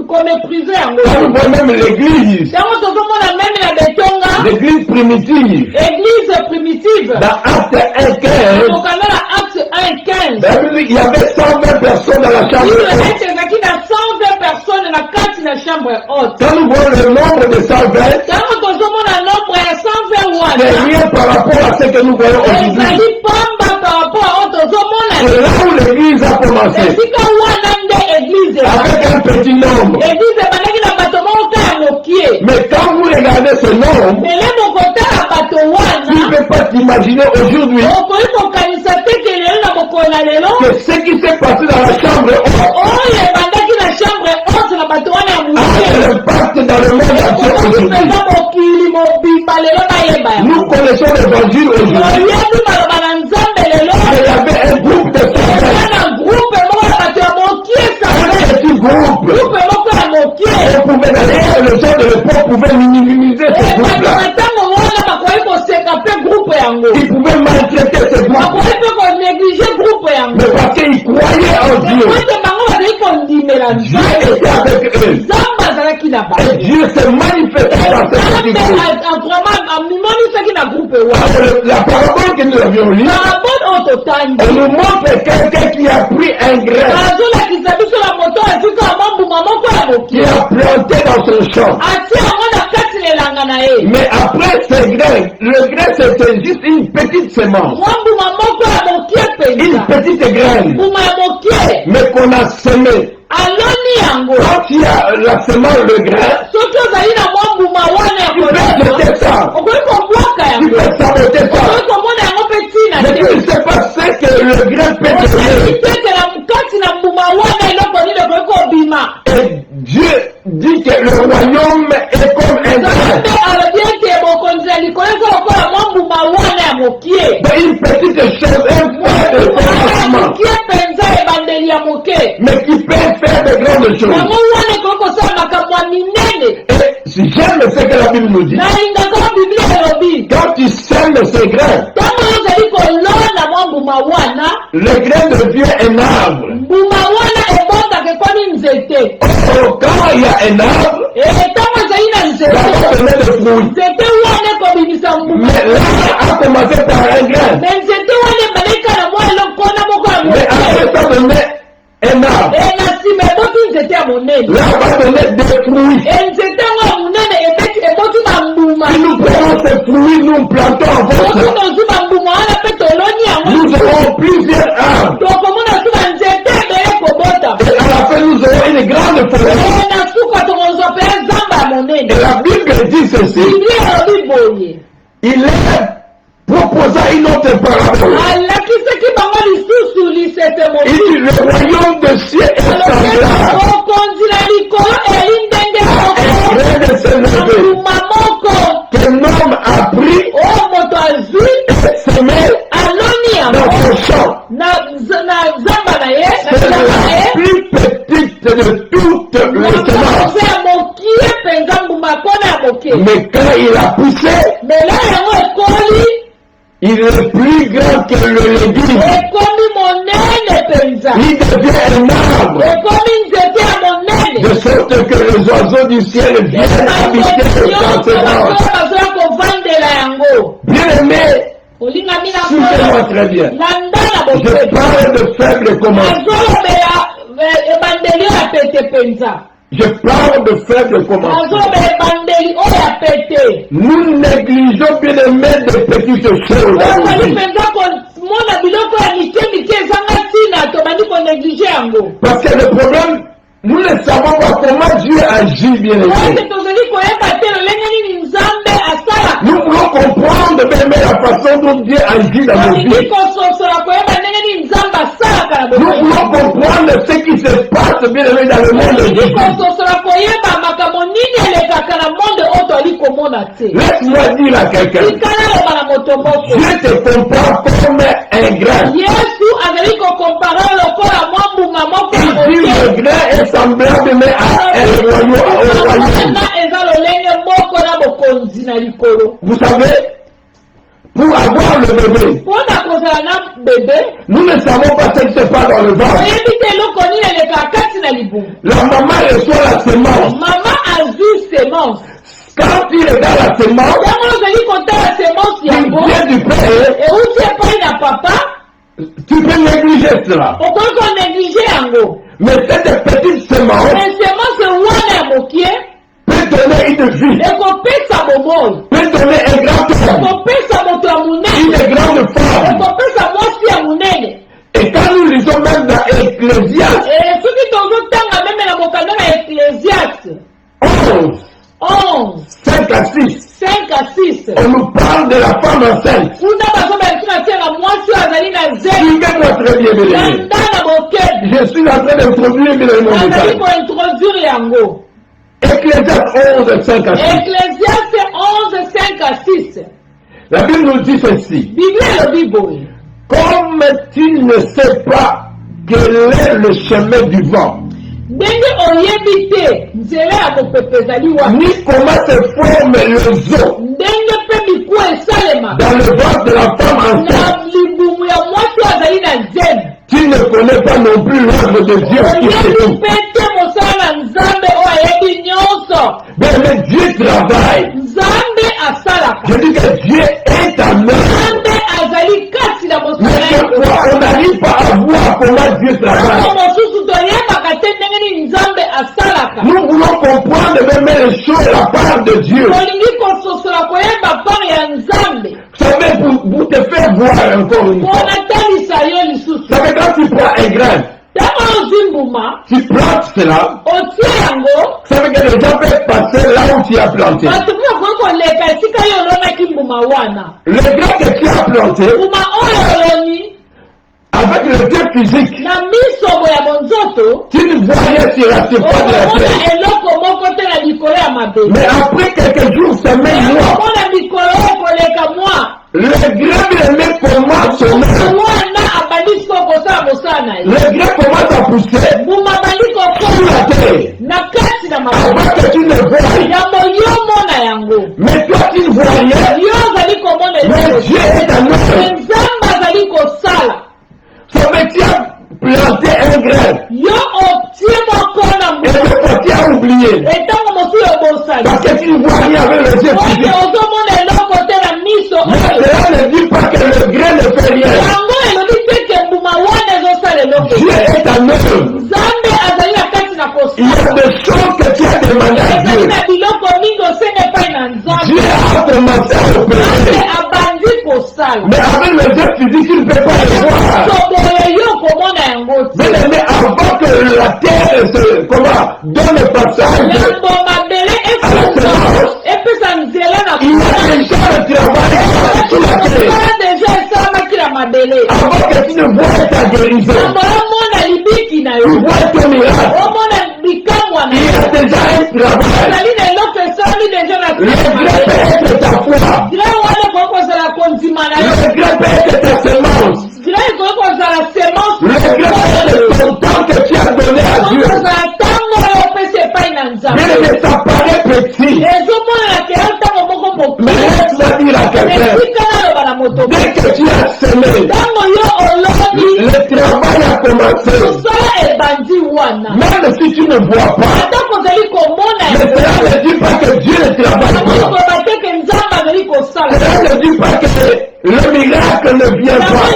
koméprise yango. Quand nous voyons même l'église, yango tozomona meme na betonga l'église primitive, église primitive dans Acte 1:15, tokanda na acte 1:15 la Bible dit, il y avait 120 personnes dans la chambre ile haute. ete ezalaki na 120 personnes na kati na chambre haute. Quand nous voyons le nombre de 120, ntango tozomona nombre ya 120 c'est wana rien par rapport à ce que nous voyons aujourd'hui. ezali pamba par rapport a oyo tozomona. C'est là où l'église a commencé, esika wana nde église avec un petit nombre. église ebandaki na bato moko ka ya mokie. Mais quand vous regardez ce nombre, mele mokotala bato tu ne wana peux pas t'imaginer aujourd'hui okoki kokanisa te ke lelo na mokolo na lelo que ce qui s'est passé dans la chambre haute oyo ebandaki na chambre haute na bato wana ya a mokie. un impact dans le monde entier okoki aujourd'hui. mpenza mokili mobimba lelo bayeba Nous yango. connaissons l'évangile aujourd'hui. oyebi maloba na nzambe lelo Mais il y avait un groupe de eza soldats, na groupe moko ya bato ya mokie un sana. petit groupe. groupe moko ya mokie. On pouvait d'ailleurs, les gens de l'époque pouvaient minimiser ce bato groupe-là. na ntango wana bakoki koseka mpe groupe yango. Ils pouvaient maltraiter ce groupe. bakoki mpe konéglige groupe yango. Mais parce qu'ils croyaient en Dieu, ete bango bazali kondimela Dieu nzambe. était avec eux. nzambe azalaki na Et bango. Dieu s'est manifesté dans ce petit nzambe groupe. vraiment mpe wa. La parabole que nous avions lue, Parabole oyo totangi. on nous montre quelqu'un qui a pris un grain, Azolakisa biso na moto esika ya mwambuma moko ya qui mokie. a planté dans son champ. Atie yango na kati na elanga na ye. Mais après ce grain, le grain c'était juste une petite semence, Mwambuma moko ya mokie une penza. petite graine, Mbuma ya mokie. mais qu'on a semé. Aloni yango. Quand il y a la semence, le grain, Soki ozali na mwambuma wana ya tu peux kolema. jeter ça, Okoki kobwaka tu yango. peux saboter ça. Okoki komona yango mpe ntina Mais te. tu ne sais pas ce que le grain peut donner. Tete na kati na mbuma wana eloko nini ekoki kobima. Et Dieu dit que le royaume est comme un grain. Nzambe alobi ete bokonzi ya likolo eza lokola mwa mbuma wana ya mokie. C'est une petite chose, un point de Mbuma ya commencement, mokie penza ebandeli ya moke. mais qui peut faire de grandes choses. Yango wana ekoki kosala makambo ya minene. Et si j'aime ce que la Bible nous dit, Nalingaka biblia elobi. quand tu sèmes ces grains, Ntango ozali kolona mwa mbuma wana, le grain devient un arbre. mbuma wana ebondaka ekomi nzete. Or, quand il y a un arbre, Ntango ezali na ça nzete, va donner des fruits. nzete wana ekobimisa mbuma. Mais là, a commencé par un grain. Me nzete wana ebandeka na mwa elokona moko ya Mais après, moke. ça donnait un arbre. Na nsima eboti nzete ya monene. Là, va donner des fruits. Nzete yango ya monene eboti bambuma. Si nous prenons ces fruits, nous plantons en Soki votre, tozwi bambuma wana mpe toloni yango, nous aurons plusieurs arbres. tokomona su banzete ebele kobota. Et à la fin, nous aurons une grande forêt. Na suka tokozwa mpe zamba ya monene. Et la Bible dit ceci. Biblia elobi boye. Il est proposant une autre parabole. Alakisaki bango lisusu lisese Il dit, mosusu. le royaume de ciel est semblable Bokonzi na likolo eli ndenge à un moko. grain de sénévé Mbuma moko qu'un homme a pris oyo moto azwi et semé aloni dans yango son champ. na zamba na ye, na C'est zamba na la ye. plus petite de toutes les semences. Makambo ya mokie penza mbuma kona ya moke. Mais quand il a poussé, Mela yango ekoli il est plus grand que le légume. ekomi monene penza. Il devient un arbre. Ekomi nzete ya De monene. sorte que les oiseaux du ciel viennent habiter dans ses branches. bazoya kovandela yango. Bien aimé, Olingami na suivez-moi très bien. landa na Je bopeto. parle de faible commencement. Azolobela ebandeli oyo ya pete penza. Je parle de faible commencement. Azolobela ebandeli oyo ya pete. Nous négligeons bien aimé de petites choses. Ozali penza komona biloko ya mike mike ezanga ntina tobandi konéglige yango. Parce que le problème, nous ne savons pas comment Dieu agit, bien aimé. Oyo tozali koyeba te lolenge nini nzambe asalaka. Nous voulons comprendre bien aimé la façon dont Dieu agit dans nos Tolingi vies. kososola koyeba ndenge nini nzambe asalaka na Nous bokonzi. voulons comprendre ce qui se passe bien aimé dans le monde de Tolingi Jésus. kososola koyeba makambo nini elekaka na monde oyo toali komona te. Laisse-moi dire à quelqu'un, Tikala loba na moto moko. Dieu te comprend comme un grain. Yesu azali kokompara lokola mwa mbuma moko ya Il dit moke. le grain est semblable mais à un royaume. Wana eza lolenge moko na bokonzi na likolo. Vous savez, pour avoir le bébé, Mpona kozala na bebe, nous ne savons pas ce qui se passe dans le ventre. oyebi te eloko nini elekaka kati na libumu. La maman reçoit la semence. Mama azwi semence. Quand il est dans la semence, Ntango ozali kotala semence il yango, vient du père, euti epai na papa, tu peux négliger cela. okoki konéglige yango. Mais cette petite semence Mais semence wana ya mokie peut donner une vie, ekopesa bomoi, peut donner un grand homme, ekopesa moto ya monene, une grande femme. ekopesa mwasi ya monene. Et quand nous lisons même dans Ecclésiaste Soki tozotanga meme na mokanda na Ecclésiaste 11, 11, 5 à 6, 5 à 6, on nous parle de la femme enceinte. kuna bazobakisi na tia na mwasi oyo azali na zeli Suivez-moi très bien, bien aimé. landa na bokebi. Je suis en train d'introduire bien aimé mon Azali message. kointroduire yango. Ecclésiaste 11, 5 à 6. Ecclésiaste 11, 5 à 6. La Bible nous dit ceci. Biblia elobi boye. Comme tu ne sais pas quel est le chemin du vent, Ndenge oyebi te nzela ya mopepe ezali wapi, ni comment se forment les os ndenge mpe miku esalema dans le ventre de la femme enceinte, na libumu ya mwasi oyo azali na nzembe, tu ne connais pas non plus l'œuvre de Dieu qui fait oyebi tout. mpe te mosala na nzambe oyo ayebi nyonso. Mais Dieu travaille. Nzambe asalaka. Je dis que Dieu est en Dieu travaille. Nous voulons comprendre même les choses de la part de Dieu. Vous savez, pour te faire voir encore une fois. Vous savez, quand tu prends un grain, tu plantes cela, vous savez que les gens peuvent passer là où tu as planté. Le grain que tu as planté, avec le Dieu physique, tu ne vois rien sur la surface de la terre. Mais après quelques jours, semaines, mois, le grain bien-aimé commence à naître. Le grain commence à pousser sur la terre. Avant que tu ne vois rien. Mais toi tu ne vois rien. Mais Dieu est un homme. Son métier a planté un grain. Et le petit a oublié. Parce que tu ne vois rien avec le Dieu physique. Mais cela ne dit pas que le grain ne fait rien. Dieu est un homme. Il y a des choses que tu as demandé à Dieu. Dieu a commencé à opérer. Mais avec le Dieu physique, tu ne peux pas le voir. Mais avant que la terre donne le passage à la semence, il y a déjà le travail sur la terre. Avant que tu ne vois ta guérison, tu vois ton miracle. Il y a déjà un travail. Le grain peut être ta foi. Le grain peut être ta semence. Le grain peut être ton temps que tu as donné à Dieu. Mais ça paraît petit. Mais laisse-moi dire à quelqu'un, dès que tu as semé, le travail a commencé. Même si tu ne vois pas, mais cela ne dit pas que Dieu ne travaille pas. Cela ne dit pas que le miracle ne vient pas.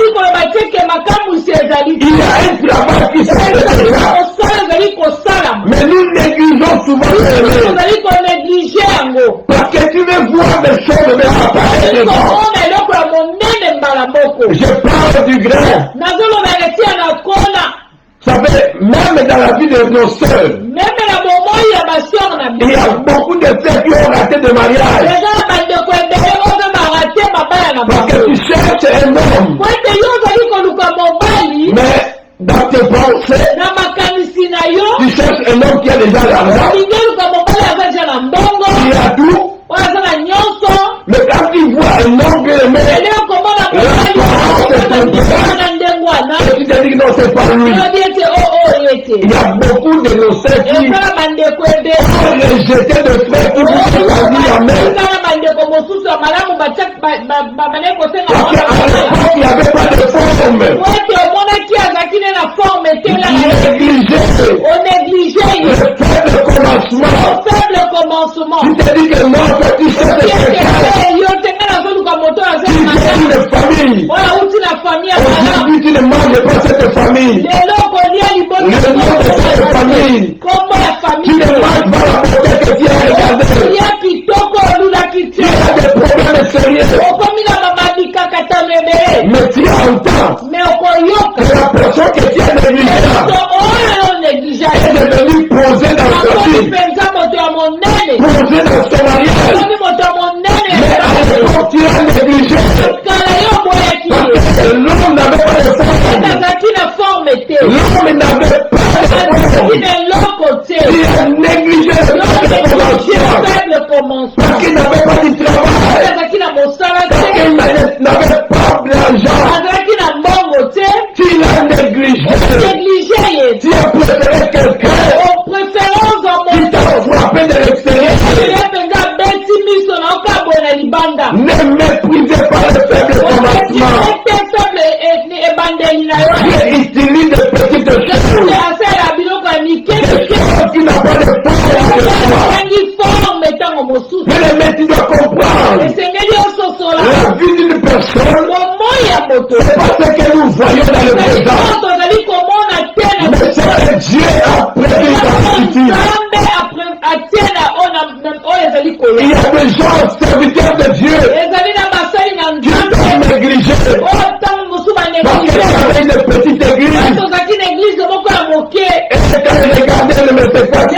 Il y a un travail qui se fait déjà. Mais nous négligeons souvent le parce que tu veux voir des choses mais apparaître devant. Je parle du grain. Vous savez, même dans la vie de nos sœurs, il y a beaucoup de sœurs qui ont raté de mariage. Parce que tu cherches un homme. Mais dans tes pensées, tu cherches un homme qui a déjà l'argent, qui a tout. Mais quand tu vois un homme bien aimé, l'apparence est temporaire. Et tu te dis que non, c'est pas lui. Il y a beaucoup de nos sœurs qui ont rejeté de frères qui vous ont choisi en mer. Parce qu'à l'époque, il n'y avait pas de forme. On négligeait le faible commencement. Tu te dis que non, petit frère de quelqu'un. Tu fais une famille. Aujourd'hui, tu ne manges pas cette famille. Le nom de cette famille. Tu ne manges pas la beauté que tu as regardée. Tu as des problèmes sérieux. Mais tu entends que la personne que tu as négligée est devenue posée dans sa vie, posée dans son mariage. Mais à l'époque, tu as négligé. Parce que l'homme n'avait pas de forme. L'homme n'avait pas de forme. Il a négligé le faible commencement. Parce qu'il n'avait pas de travail. Parce qu'il n'avait pas d'argent. Tu l'as négligé. Tu as préféré quelqu'un qui t'a frappé de l'extérieur. Ne méprisez pas le faible commencement. Dieu utilise de petites choses. Des choses qui n'ont pas de forme. Mais tu dois comprendre. La vie d'une personne, c'est pas ce que nous voyons dans le présent. Dieu a prévu dans le futur. Il y a des gens, serviteurs de Dieu, qui sont négligés. Parce qu'il y avait une petite église. Et quand ils regardaient, ne mettaient pas ça.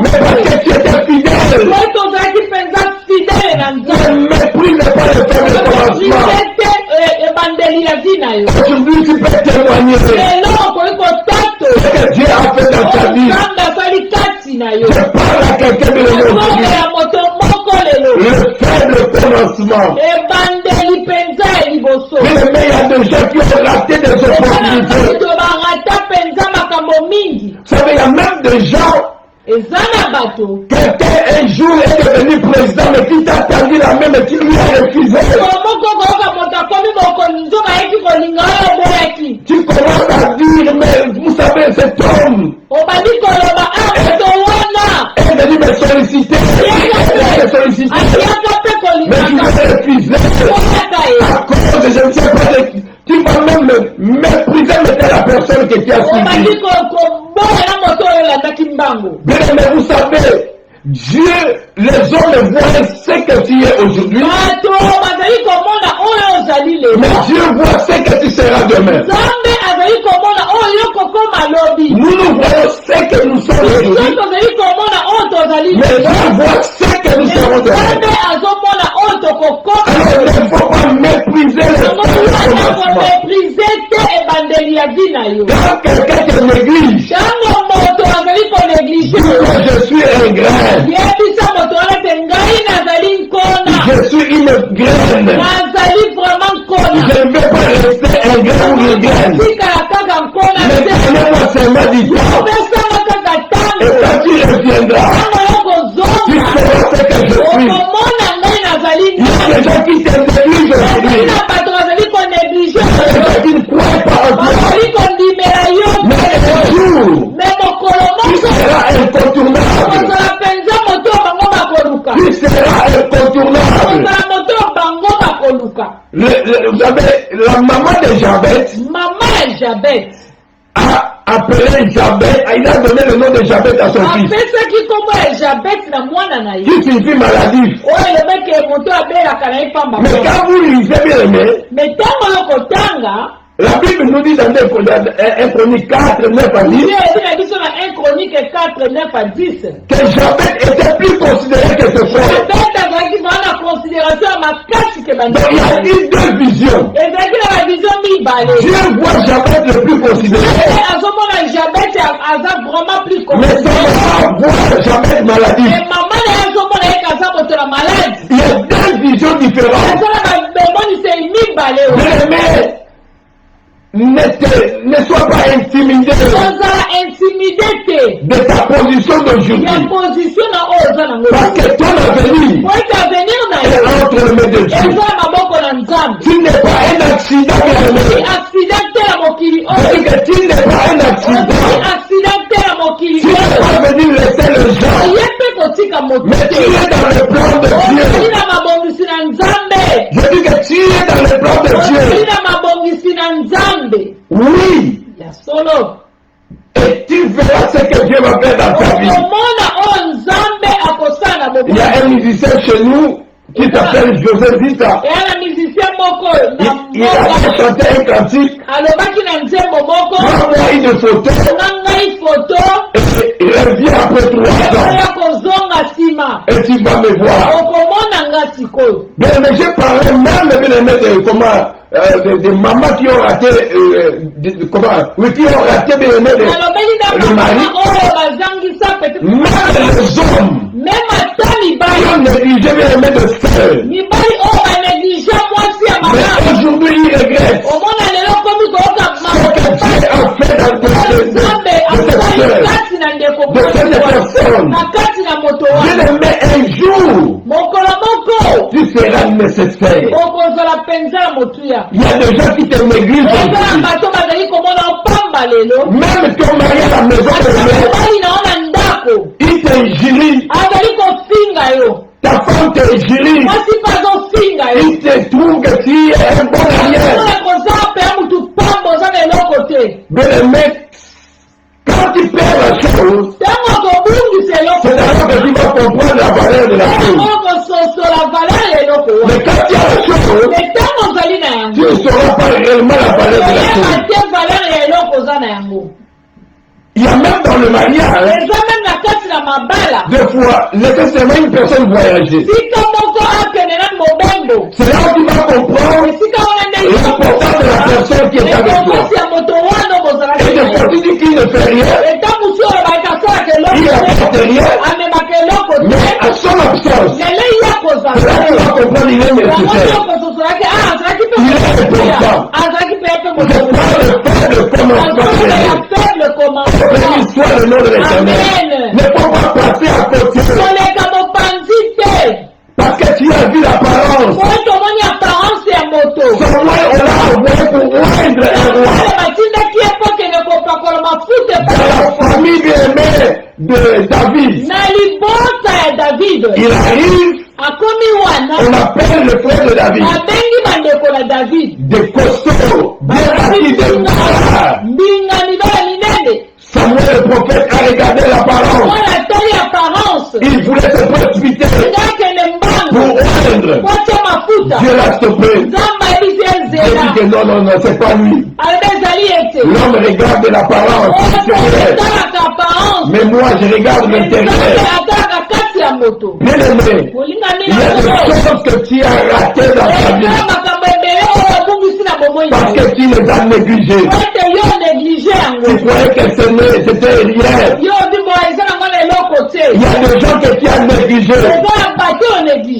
Mais parce que tu étais fidèle. Ne méprise pas le temps de commencement. Aujourd'hui, tu peux témoigner ce que Dieu a fait dans ta vie. Je parle à quelqu'un de l'aujourd'hui. Le faible commencement. Mais il y a des gens qui ont raté des opportunités. Vous savez, il y a même des gens. Quelqu'un un jour est devenu président, mais qui t'a tendu la main, mais qui lui a refusé. Tu commences à dire, mais vous savez, cet homme est venu me solliciter. Mais tu m'as refusé. À cause de je ne sais pas, tu vas même mépriser la personne qui t'a suivi. Bien aimé, vous savez, Dieu, les hommes voient ce que tu es aujourd'hui. Mais Dieu voit ce que tu seras demain. Nous voyons ce que nous sommes aujourd'hui. Mais Dieu voit ce que nous serons demain. Alors il ne faut pas mépriser les commencements. Quand quelqu'un te néglige, je suis un grain. Je suis une graine. Je ne vais pas rester un grain ou une graine. Mais donnez-moi seulement du temps. Et quand tu reviendras, tu sauras ce que je suis. Il y a des gens qui te négligent aujourd'hui. Il y a des gens qui ne croient pas en toi. Mais un jour, tu seras incontournable. Tu seras incontournable. Vous savez, la maman de Jabet a appelé Jabet, il a donné le nom de Jabet à son fils. Qui signifie maladif. Mais quand vous lisez bien aimé, la Bible nous dit dans 1 Chronique 4, 9 à 10 que Jabet était plus considéré que ce frère. Donc il y a eu deux visions. Dieu voit Jabet le plus considéré. Mais sa maman voit Jabet maladif. Il y a deux visions différentes. Ne sois pas intimidé de ta position d'aujourd'hui. Parce que ton avenir est entre les mains de Dieu. Tu n'es pas un accident. Tu n'es pas un accident. Tu n'es pas venu laisser le gens. Mais tu es dans le plan de Dieu. Je dis que tu es dans le plan de Dieu. Oui. Et tu verras ce que Dieu va faire dans ta vie. Il y a un musicien chez nous qui s'appelle Joseph Vita. Il a chanté un cantique. Prends-moi une photo. Et il revient après 3 ans. Et tu vas me voir. Mais j'ai parlé même de mamans qui ont raté, qui ont raté le mari. Même les hommes qui ont négligé de sœurs. Mais aujourd'hui, ils regrettent ce que Dieu a fait dans de cette personne. Bien-aimé, un jour, tu seras nécessaire. Il y a des gens qui te négligent aujourd'hui. Même ton mari à la maison, il t'injurie. Ta femme t'injurie. Il te trouve que tu es un bon arrière. Bien-aimé, quand tu perds la chose, c'est alors que tu vas comprendre la valeur de la chose. Mais quand tu as la chose, tu ne sauras pas réellement la valeur de la chose. Il y a même dans le mariage, des fois, nécessairement une personne voyager. C'est là où tu vas comprendre l'importance de la personne qui est avec toi. Et des fois, tu dis qu'il ne fait rien, il n'apporte rien, mais à son absence, c'est là que tu vas comprendre qu'il est nécessaire. Il est important. Je prends le temps de commencement. Béni soit le nom de l'Éternel. Ne faut pas passer à côté. Parce que tu as vu l'apparence. Son roi, on l'a envoyé pour oindre un roi. Dans la famille bien-aimée de David. Il arrive, on appelle le frère de David. Des costauds, bien assis de malades. Samuel le prophète a regardé l'apparence. Il voulait se précipiter pour oindre. Dieu l'a stoppé. Dieu dit que non, c'est pas lui. L'homme regarde l'apparence. Mais moi, je regarde l'intérieur. Bien aimé, il y a des choses que tu as ratées dans ta vie. Parce que tu les as négligées. Tu croyais que c'était rien. Il y a des gens que tu as négligés.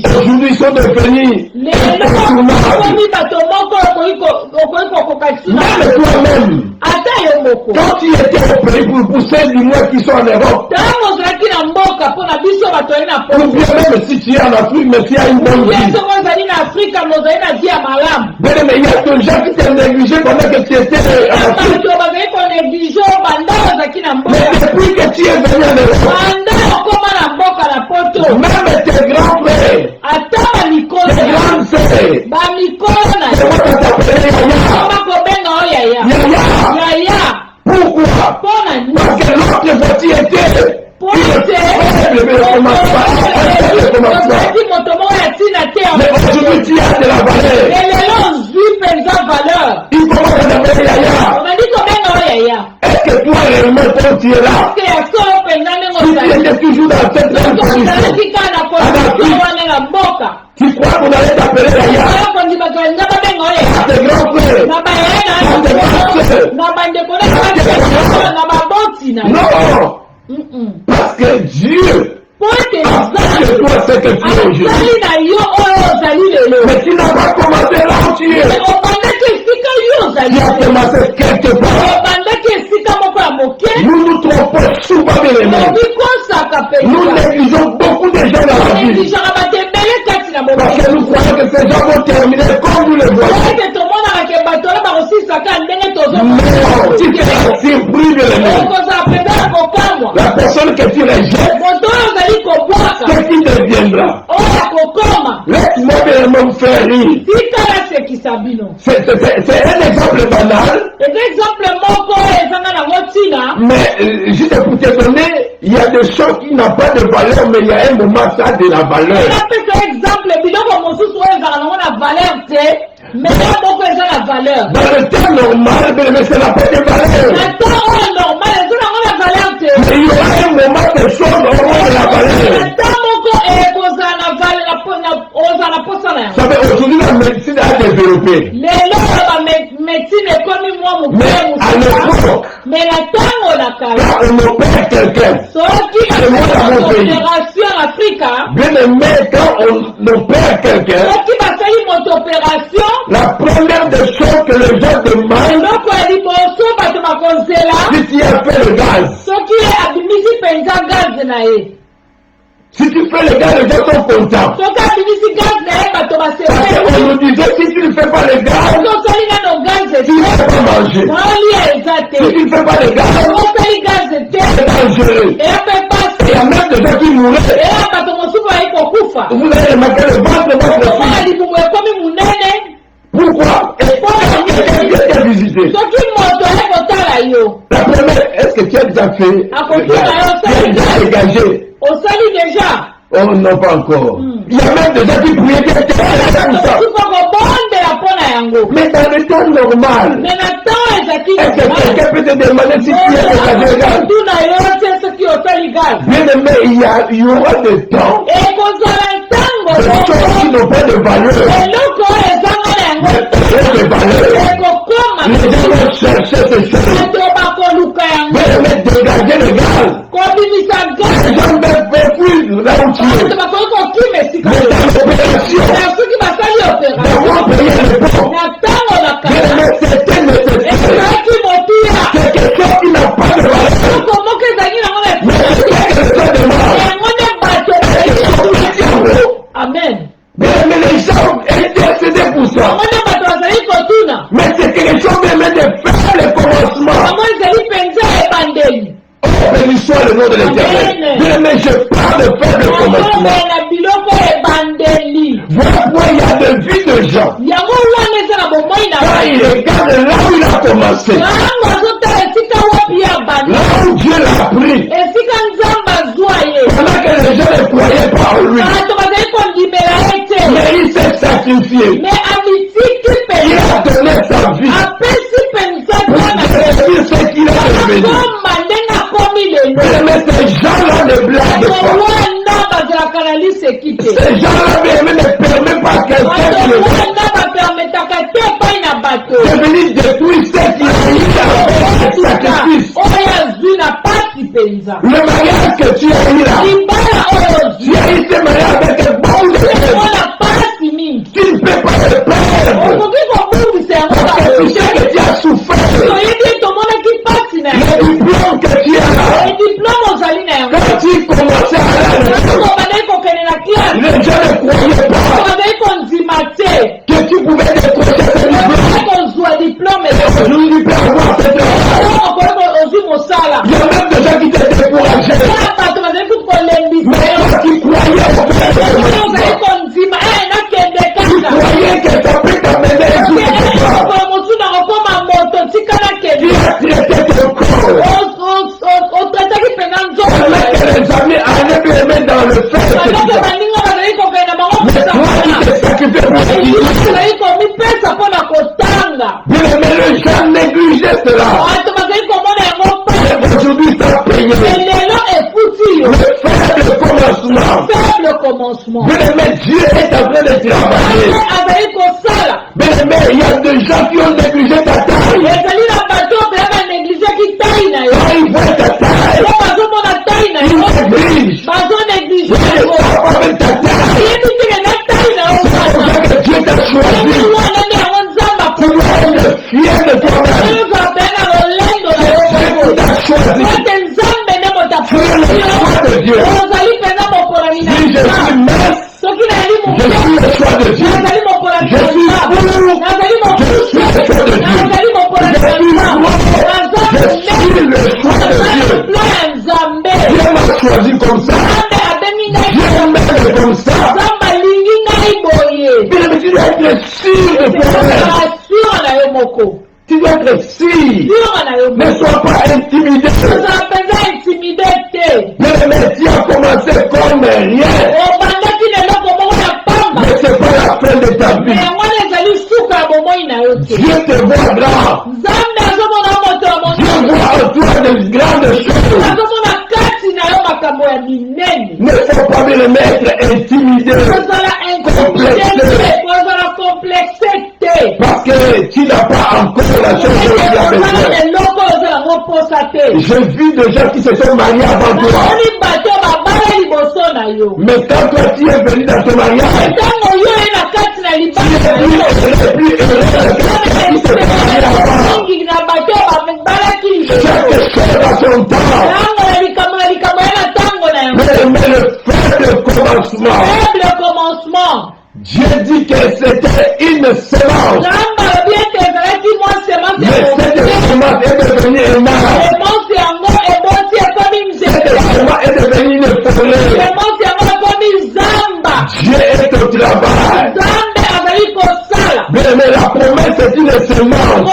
Aujourd'hui, ils sont devenus incontournables. Même toi-même, quand tu étais au pays pour celles du moins qui sont en Europe, ou bien même si tu es en Afrique, mais tu as une bonne vie. Mais il y a des gens qui t'ont négligé pendant que tu étais en Afrique. Mais depuis que tu es venu en Europe, même tes grands frères, tes grandes sœurs, c'est moi qui t'appelais Yaya. Pourquoi? Parce que l'autre fois tu étais mais aujourd'hui tu as de la valeur. Il commence à t'appeler Yaya. Est-ce que toi réellement quand tu es là, si tu étais toujours dans cette même position, tu crois qu'on allait t'appeler Yaya? Tes grands frères, non, parce que Dieu a fait de toi ce que tu es aujourd'hui. Mais tu n'as pas commencé là où tu es. Tu as commencé quelque part. Nous nous trompons souvent de les mains. Nous négligeons beaucoup de gens dans la vie. Parce que nous croyons que ces gens vont terminer comme nous les voyons. Non, tu t'es surpris de les mains. La personne que tu rejettes, ce qui deviendra. Laisse-moi vraiment faire rire. C'est un exemple banal. Mais juste pour te donner, il y a des choses qui n'ont pas de valeur, mais il y a un moment ça a de la valeur. Dans le temps normal, mais ça n'a pas de valeur. Mais il y aura un moment que les choses auront de la valeur. Ça fait aujourd'hui la médecine a développé. Mais à l'époque, quand on opère quelqu'un, c'est moi dans mon pays. Bien aimé, quand on opère quelqu'un, la première des choses que les gens demandent, si tu as fait le gaz. Si tu fais le gaz, les gens sont contents. Parce qu'on nous disait, si tu ne fais pas le gaz, tu ne peux pas manger. Si tu ne fais pas le gaz, c'est dangereux. Il y a même des gens qui mouraient. Vous allez remarquer le ventre de votre fille. Pourquoi? Et quelqu'un qui a visité. yo. La première, est-ce que tu as déjà fait? Tu as déjà dégagé? Osali déjà. Oh non, pas encore. Il y a même des gens qui priaient que tu ça. Mais dans le temps normal, est-ce que quelqu'un peut te demander si tu es dégagé égal? Bien aimé, il y aura des temps, des choses qui n'ont pas de valeur. Les gens vont chercher ces choses. Bien aimé, dégager le gaz. Les gens veulent fuir là où tu es. Mais dans l'opération, d'avoir payé le pont. Bien aimé, c'était nécessaire. Quelque chose qui n'a pas de valeur. Mais c'est quelque chose de mal. Amen. Bien aimé, les gens intercédaient pour ça. Mais c'est quelque chose de faire le commencement. Oh, béni soit le nom de l'Éternel. Bien aimé, je parle de faire le commencement. Voilà pourquoi il y a des vies de gens. Quand il regarde là où il a commencé, là où Dieu l'a pris, pendant que les gens ne croyaient pas en lui, mais il s'est sacrifié. Il a donné sa vie pour devenir ce qu'il est devenu. Mais ces gens-là ne blaguent pas. Ces gens-là ne permettent pas à quelqu'un qui le de venir détruire ce qu'il a eu avec le sacrifice. Le mariage que tu as eu là, tu as eu ce mariage avec un bon de tu ne peux pas le perdre. Parce que tu sais que tu as souffert. Le diplôme que tu as là, quand tu commençais à aller les gens ne croyaient pas que tu pouvais décrocher ce diplôme. Aujourd'hui, tu peux avoir ce travail. Il y a même des gens qui t'ont découragé. Mais toi qui croyais au fait, tu croyais que ça peut t'amener un jour quelque part. Tu as traité ton corps. Que les amis allaient te mettre dans le fait que tu as. Mais toi qui t'es sacrifié pour bien aimé, les gens négligeaient cela. Mais aujourd'hui, ça a payé. Le commencement. Bien aimé, Dieu est en train de travailler. Bien aimé, il y a des gens qui ont négligé ta taille. Quand ils voient ta taille, ils négligent. Avec ta taille, c'est Dieu t'a choisi. Tu dois être fier de toi-même. Dieu t'a choisi. Tu es le choix de Dieu. Si je suis mince, je suis le choix de Dieu. Je suis beau, je suis le choix de Dieu. Je suis le choix de Dieu. Dieu m'a choisi comme ça. Dieu m'aime comme ça. Mais tu dois être sûr de toi-même. Tu dois être sûr. Ne sois pas intimidé. Mais tu as commencé comme rien. Mais c'est pas la fin de ta vie. Dieu te voit grand. Dieu voit en toi de grandes choses. Ne faut pas me le mettre intimidé. Complexé. Parce que tu n'as pas encore la chose dont tu as besoin. Je vis des gens qui se sont mariés avant toi. Mais quand toi tu es venu dans ton mariage, tu es plus heureux qui se marie avant. Chaque chose a son temps. Mais le faible commencement. Dieu dit que c'était une semence. Mais cette semence est devenue un arbre. Cette semence est devenue une forêt. Dieu est au travail. Mais la promesse est une semence.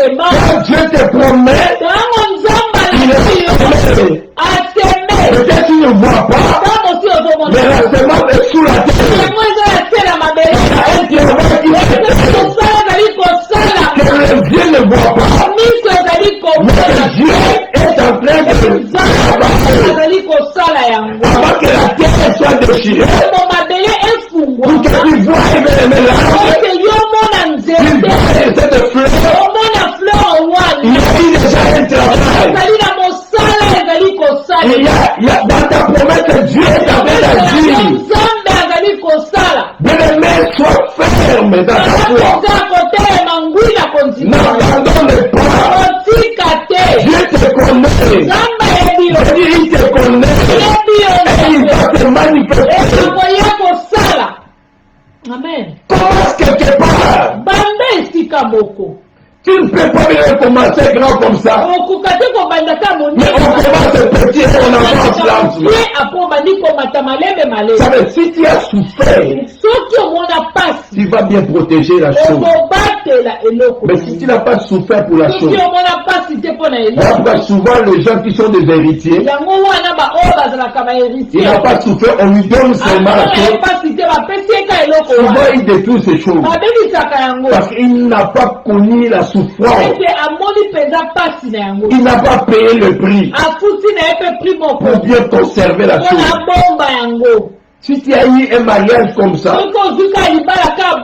Quand Dieu te promet aimé, ntango nzambe il aleki yo est aimé. ateme Peut-être tu ne vois pas, ntango si ozomona mais la semence est sous la terre. yango eza ya se na mabele Un travail qui est fait, kosala ezali kosala que les yeux ne voient pas, miso ezali mais komona que Dieu est en train de nzambe travailler azali kosala yango avant que la terre soit déchirée. mo mabele efungwa Pour que tu vois éveiller l'arbre, ete yo omona tu nzete vois cette fleur, omona fleur wana il y a eu déjà un travail. ezali na mosala ezali Et kosala il y a dans ta promesse, Dieu est en train d'agir. nzambe azali kosala Bien-aimé, sois ferme dans ta foi. eza kotelema ngwi na kontinua N'abandonne pas. kotika te Dieu te connaît. nzambe ayebi yo Je dis, il te connaît. ayebi yo Et il va te manifester. ekoya kosala amen Commence quelque part. banda esika moko Tu ne peux pas bien commencer grand comme ça. okoka te kobanda ta Mais on commence petit et on avance lentement. ye apo obandi komata malembe malebe Ça veut dire, si tu as souffert, soki omona pasi tu vas bien protéger la chose. okobatela eloko Mais si tu n'as pas souffert pour la chose, soki omona pasi te mpo na eloko parce que souvent les gens qui sont des héritiers, yango wana baoyo bazalaka il baheritier n'a pas souffert, on lui donne seulement la amonaa chose. pasi te bapesi eka eloko Souvent wana il détruit ces choses. babebisaka yango Parce qu'il n'a pas connu la souffrance. ete amoni mpenza pasi na yango Il n'a pas payé le prix afuti na ye mpe pri moko pour bien conserver la chose. mpona bomba yango Si tu as eu un mariage comme ça, soki ozuka libala ka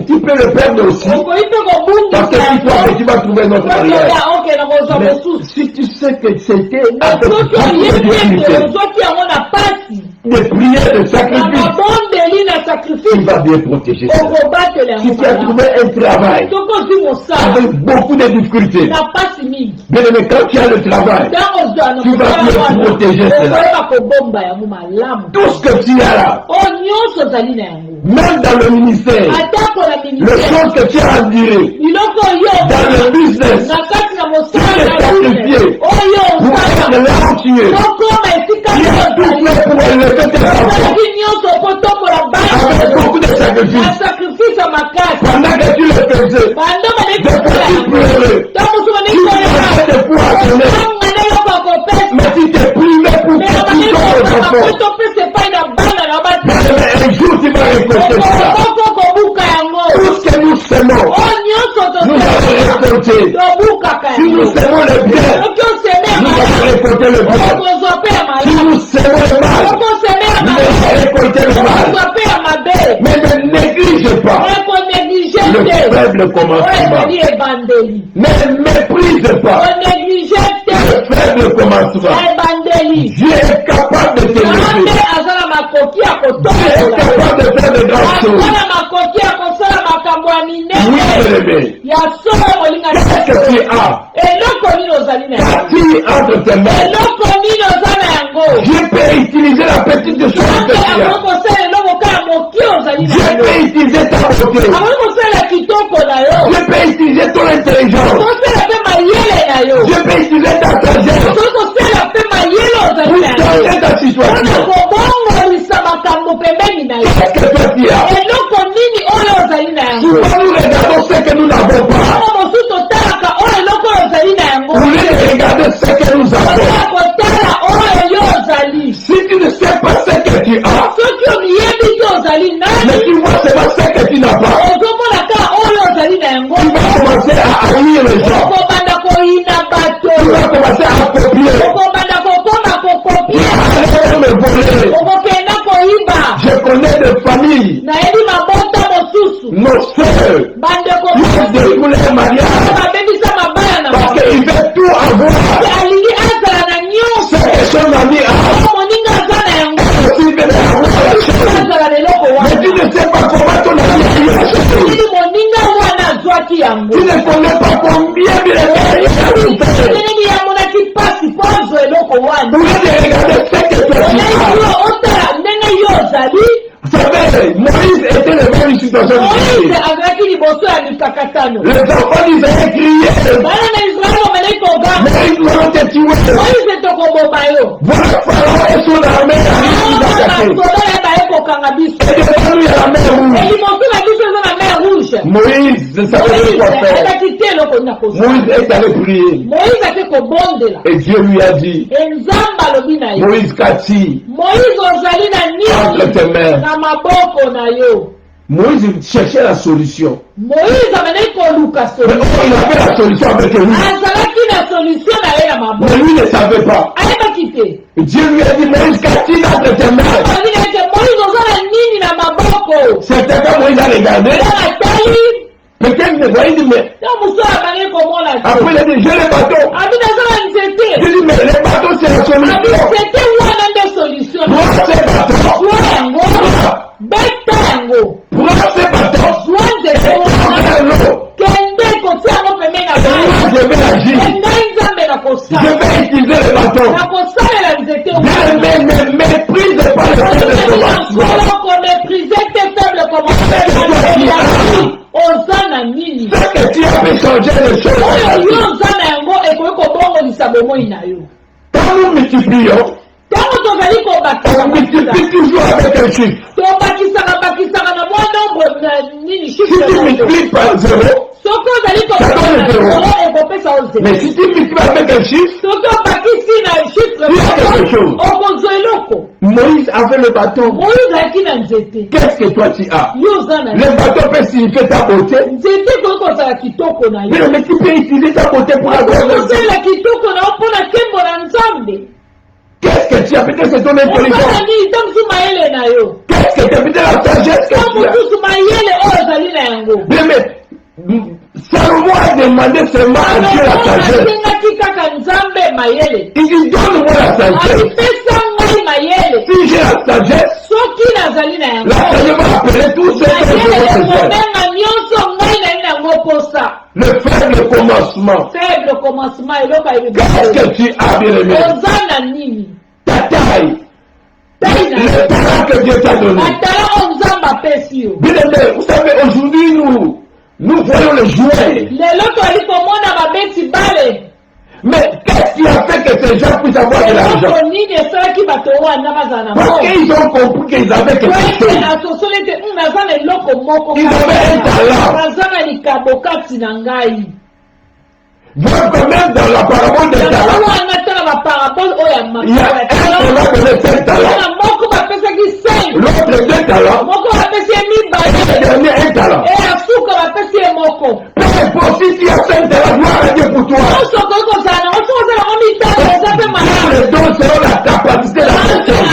tu peux le perdre aussi. okoki mpe Parce que tu crois que tu vas trouver notre mariage. oke na kozwa Mais mosusu si tu sais que c'était avec soki beaucoup de oyebi ete difficulté, ozwaki yango na pasi de prières, de na sacrifices, mabondeli na tu sacrifice vas bien protéger ça. okobatela Si yango tu as malamu. trouvé un travail soki ozwi mosala avec beaucoup de difficultés, na pasi mingi bien aimé, quand tu as le travail, ntango ozwa na Tu vas mosala bien wana protéger cela. okoyeba kobomba yango malamu tout ce que tu as là, oyo nyonso ozali na yango même dans le ministère, atako na les ministère choses que tu as endurées, biloko oyo dans le business, na kati na Tu mosala es na sacrifié. business oyo pour être osala là où tu es, tokoma esika tu as tout ozali fait pour élever tes enfants osalaki nyonso po tokola avec beaucoup de na sacrifices. sacrifice ya makasi Pendant que tu le faisais, bando des banekosala petits yango pleurer, ta mosu tu mangeais de poids à donner, banekosanga na eloko ya kopesa mais tu t'es privé pour que tu donnes aux po enfants. topesa epai na bana na Mais un jour tu vas récolter cela. okoko kobuka yango Tout ce que nous semons, oyo nyonso nous allons récolter. tobukaka Si nous yango semons le bien, soki oseme ya nous allons malamu récolter le bien. okozwa mpe ya Si malamu nous semons le mal, soki oseme ya nous malamu allons récolter le mal. okozwa mpe ya mabe Mais ne néglige pas ekonéglige le te faible oyo commencement. ezali ebandeli Ne méprise pas konéglige te le faible commencement. ebandeli Dieu est capable de nzambe t'élever. aza na makoki ya Dieu est kotokola capable de faire de grandes aza choses. na makoki ya kosala makambo ya Oui, minene bien-aimé. ya solo molinga Qu'est-ce que tu as? eloko nini ozali na yango Qu'as-tu entre tes mains? eloko nini oza na yango Dieu peut utiliser la petite chose que nzambe tu as. akoki kosala eloko kaka mokie ozali na Dieu yango peut utiliser ta beauté. akoki kosala kitoko na yo Dieu peut utiliser ton intelligence. kosala mpe mayele na yo Dieu peut utiliser ta sagesse soki kosala mpe mayele ozali pour na yango changer ta mpona situation. kobongolisa makambo pembeni na yo Qu'est-ce que toi tu as? eloko nini oyo ozali na yango Souvent nous regardons ce que nous n'avons pas. oyo mosusu totalaka oyo eloko oyo ozali na yango Au lieu de regarder ce que nous avons. oya kotala oyo yo ozali Si tu ne sais pas ce que tu as, soki oyebi te ozali mais nani tu vois seulement ce que tu n'as pas, ozomona kaka oyo ozali na yango tu vas commencer à haïr les gens. okobanda koyina bato Tu vas commencer à copier. okobanda kokoma kokopie Arrête de me voler. okokenda koyiba Je connais des familles, nayebi mabota mosusu nos soeurs, bandeko qui ont déroulé un mariage babebisa mabaya na parce bango qu'ils veulent tout avoir. alingi azala na Ce nyonso que son ami a, oyo moninga aza na yango aussi veut avoir la chose. azala na eloko Mais tu wana ne sais pas comment ton ami a eu la chose. ili moninga wana azwaki yango Tu ne connais pas combien de il a souffert. ndenge yamonaki pasi mpo azwa eloko wana Au lieu de regarder ce que toi tu oyo as. otala ndenge yo ozali Vous savez, Moïse était devant une situation moïse difficile. azalaki liboso ya mikakatano Les enfants d'Israël criaient, bana na israele omelaki kogamba Moïse, nous allons te tuer. moïse tokoboma yo Voilà Pharaon et son armée arrivent nous attaquer. basoda ya baye kokanga biso Et devant nous, il y a la mer rouge. liboso na biso eza na mer rouge Moïse ne savait pas quoi faire. ayebaki te Moïse est allé prier. Et Dieu lui a dit, Moïse Kati, entre tes mains. Moïse cherchait la solution. Mais il avait la solution avec lui. Mais lui ne savait pas. Dieu lui a dit, Moïse Kati entre tes mains. Certainement Moïse a regardé. Quelqu'un me voyait dire, mais après il a dit, j'ai le bateau. Je dis, mais le bateau c'est la solution. Prends ce bateau. Prends ce bateau. Je vais agir. Je vais utiliser le bateau. Mais méprise pas le faible commencement. Ce que tu as fait changer les choses. Quand nous multiplions, on multiplie toujours avec un chiffre. Si tu multiplies par 0, ça donne 0. Mais si tu multiplies avec un chiffre, il y a quelque chose. Moïse avait le bâton. Qu'est-ce que toi tu as? Le bâton peut signifier ta beauté. Mais tu peux utiliser ta beauté pour la gloire de Dieu. Qu'est-ce que tu as? Peut-être c'est ton intelligence. Qu'est-ce que tu as? Peut-être la sagesse que tu as. Mais Salomon a demandé seulement à Dieu la sagesse. Il dit, donne-moi la sagesse. Si j'ai la sagesse, la sagesse va appeler tous ceux que je veux faire. Le faible commencement. Qu'est-ce que tu as, bien-aimé? Ta taille. Le talent que Dieu t'a donné. Bien-aimé, vous savez, aujourd'hui, nous voyons les jouets. Mais qu'est-ce qui a fait que ces gens puissent avoir de l'argent? Parce qu'ils ont compris qu'ils avaient quelque chose. Ils avaient un talent. Voir quand même dans la parabole des talents, il y a un talent qui est 5 talents, l'autre 2 talents, et le dernier 1 talent. Peu importe si tu as 5 talents, gloire à Dieu pour toi. Les dons selon la capacité de la personne.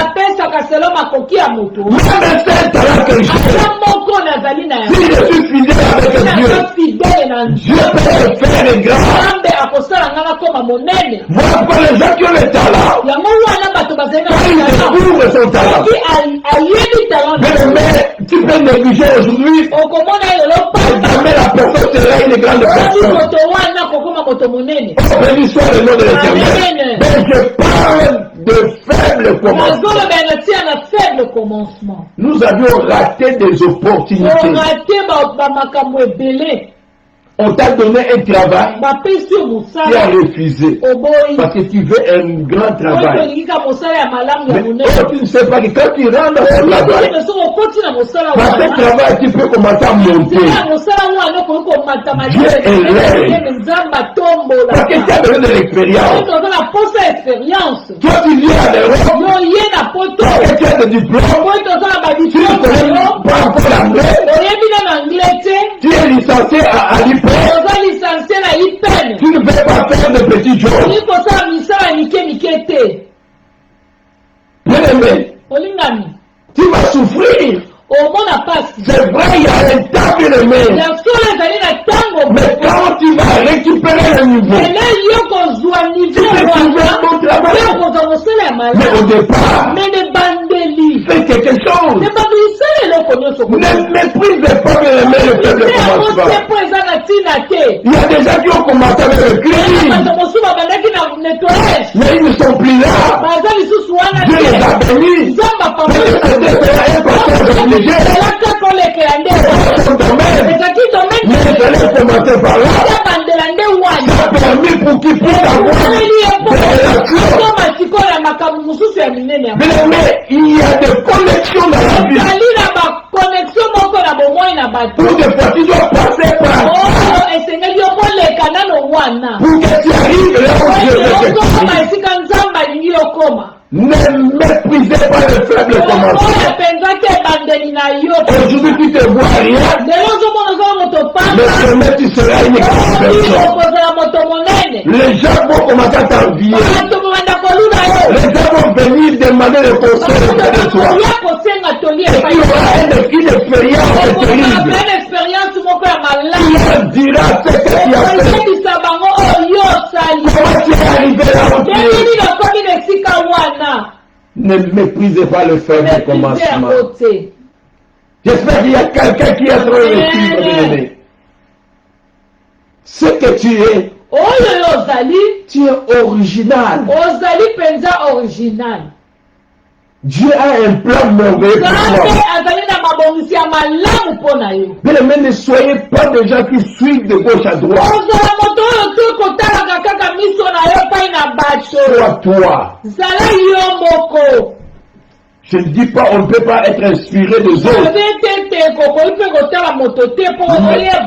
Même 5 talents que j'ai, si je suis fidèle avec Dieu, Dieu peut faire les grands. Voilà pourquoi les gens qui ont le talent, quand ils découvrent son talent, mais tu peux négliger aujourd'hui, jamais la personne sera une grande personne. Béni soit le nom de l'Éternel. Mais je parle de faible commencement. Nous avions raté des opportunités. On t'a donné un travail, tu as refusé. Parce que tu veux un grand travail. Mais tu ne sais pas que quand tu rentres dans ce travail, dans ce travail, tu peux commencer à monter. Dieu est l'aide. Parce que tu as besoin de l'expérience. Toi, tu viens à l'Europe, parce que tu as des diplômes, tu ne connais pas encore l'anglais, tu es licencié à l'IPE. Tu ne peux pas faire de petits jobs. Bien-aimé, tu vas souffrir. C'est vrai, il y a un temps, bien-aimé. Mais quand tu vas récupérer le niveau, tu peux trouver un bon travail. Mais au départ, fais quelque chose. Ne méprise pas, bien-aimé, le faible commencement. Il y a des gens qui ont commencé avec le Christ, mais ils ne sont plus là. Dieu les a bénis. Mais il fallait commencer par là. Ça a permis pour qu'ils puissent avoir des relations. Mais il y a des connexions dans la vie. Pour des fois, tu dois passer par commencement. Aujourd'hui, tu te vois rien, mais demain, tu seras une grande personne. Les gens vont commencer à t'envier. Les gens vont venir demander le conseil de toi. Et tu auras une expérience terrible. Tu leur diras ce que tu as fait. Comment tu es arrivé là où tu es? Ne méprisez pas le faible commencement. J'espère qu'il y a quelqu'un qui est en train de suivre, bien-aimé. Ce que tu es, tu es original. Dieu a un plan merveilleux pour toi. Bien-aimé, ne soyez pas des gens qui suivent de gauche à droite. Sois toi. Je ne dis pas, on ne peut pas être inspiré des autres.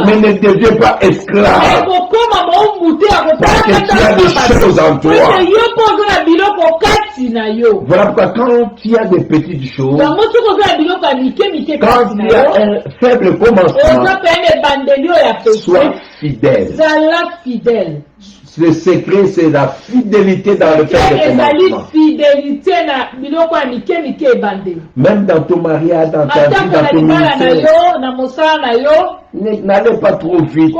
Mais ne deviens pas esclave. Parce que tu as des choses en toi. Voilà pourquoi quand tu as des petites choses, quand tu as un faible commencement, sois fidèle. Le secret, c'est la fidélité dans le faible commencement. Même dans ton mariage, dans ta vie, dans ton ministère, n'allez pas trop vite.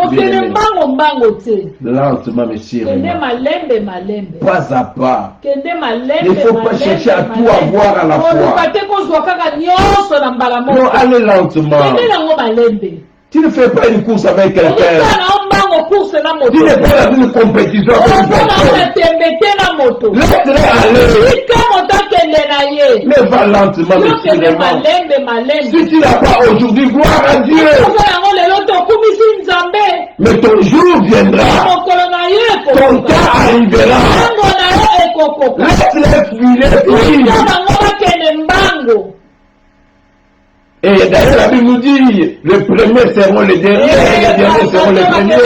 Lentement, monsieur. Pas à pas. Il ne faut pas chercher à tout avoir à la fois. Non, allez lentement. Tu ne fais pas une course avec quelqu'un. Tu n'es pas dans une compétition avec une personne. Laisse-les aller. Mais va lentement, mais si tu n'as pas aujourd'hui, gloire à Dieu. Mais ton jour viendra. Ton temps arrivera. Laisse-les filer. Et d'ailleurs, la Bible nous dit, les premiers seront les derniers, et les derniers seront les premiers.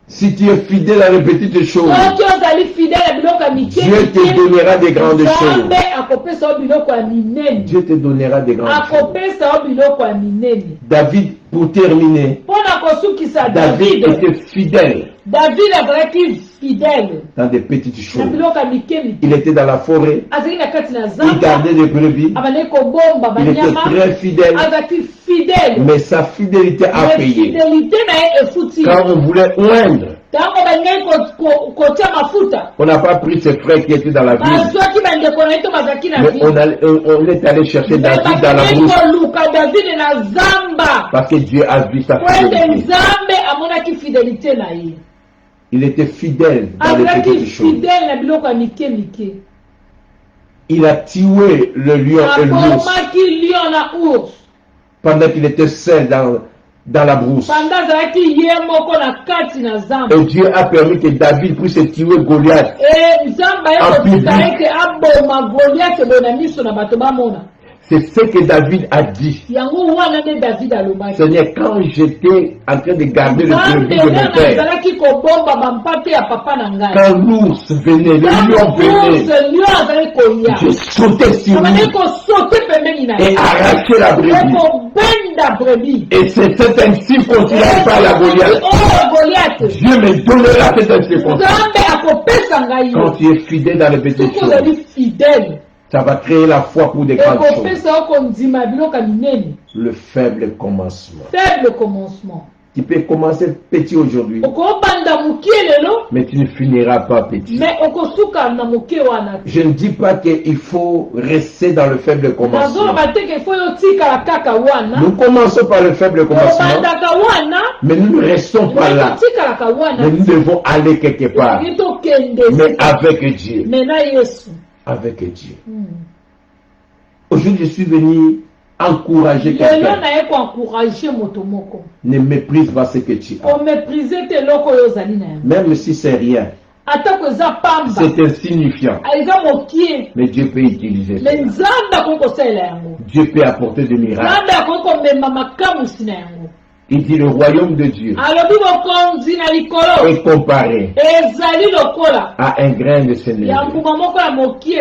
Si tu es fidèle à les petites choses, Dieu te donnera des grandes choses. Dieu te donnera des grandes choses. David, pour terminer, David était fidèle. Dans des petites choses. Il était dans la forêt. Il gardait des brebis. Il était très fidèle. Mais sa fidélité a payé. Quand on voulait oindre, on n'a pas pris ses frères qui étaient dans la ville. Mais on est allé chercher David dans la brousse. Parce que Dieu a vu sa fidélité. Il était fidèle dans les petites choses. Il a tué le lion et l'ours pendant qu'il était seul dans la brousse. Et Dieu a permis que David puisse tuer Goliath en public. C'est ce que David a dit. Seigneur, quand j'étais en train de garder le brebis de mon père, quand l'ours venait, le lion venait, je sautais sur lui et arrachais la brebis. Et c'est cette ainsi qu'on tira par la Goliath. Dieu me donnera cette inséquence. Quand tu es fidèle dans les petites choses, ça va créer la foi pour des grandes choses. Le faible commencement. Tu peux commencer petit aujourd'hui, mais tu ne finiras pas petit. Je ne dis pas qu'il faut rester dans le faible commencement. Nous commençons par le faible commencement, mais nous ne restons pas là. Mais nous devons aller quelque part, mais avec Dieu. Avec Dieu. Aujourd'hui, je suis venu encourager quelqu'un. Ne méprise pas ce que tu as. Même si c'est rien. C'est insignifiant. Mais Dieu peut utiliser ça. Dieu peut apporter des miracles. Il dit le royaume de Dieu alobi bokonzi na likolo est comparé ezali lokola à un grain de sénévé. ya mbuma moko ya mokie.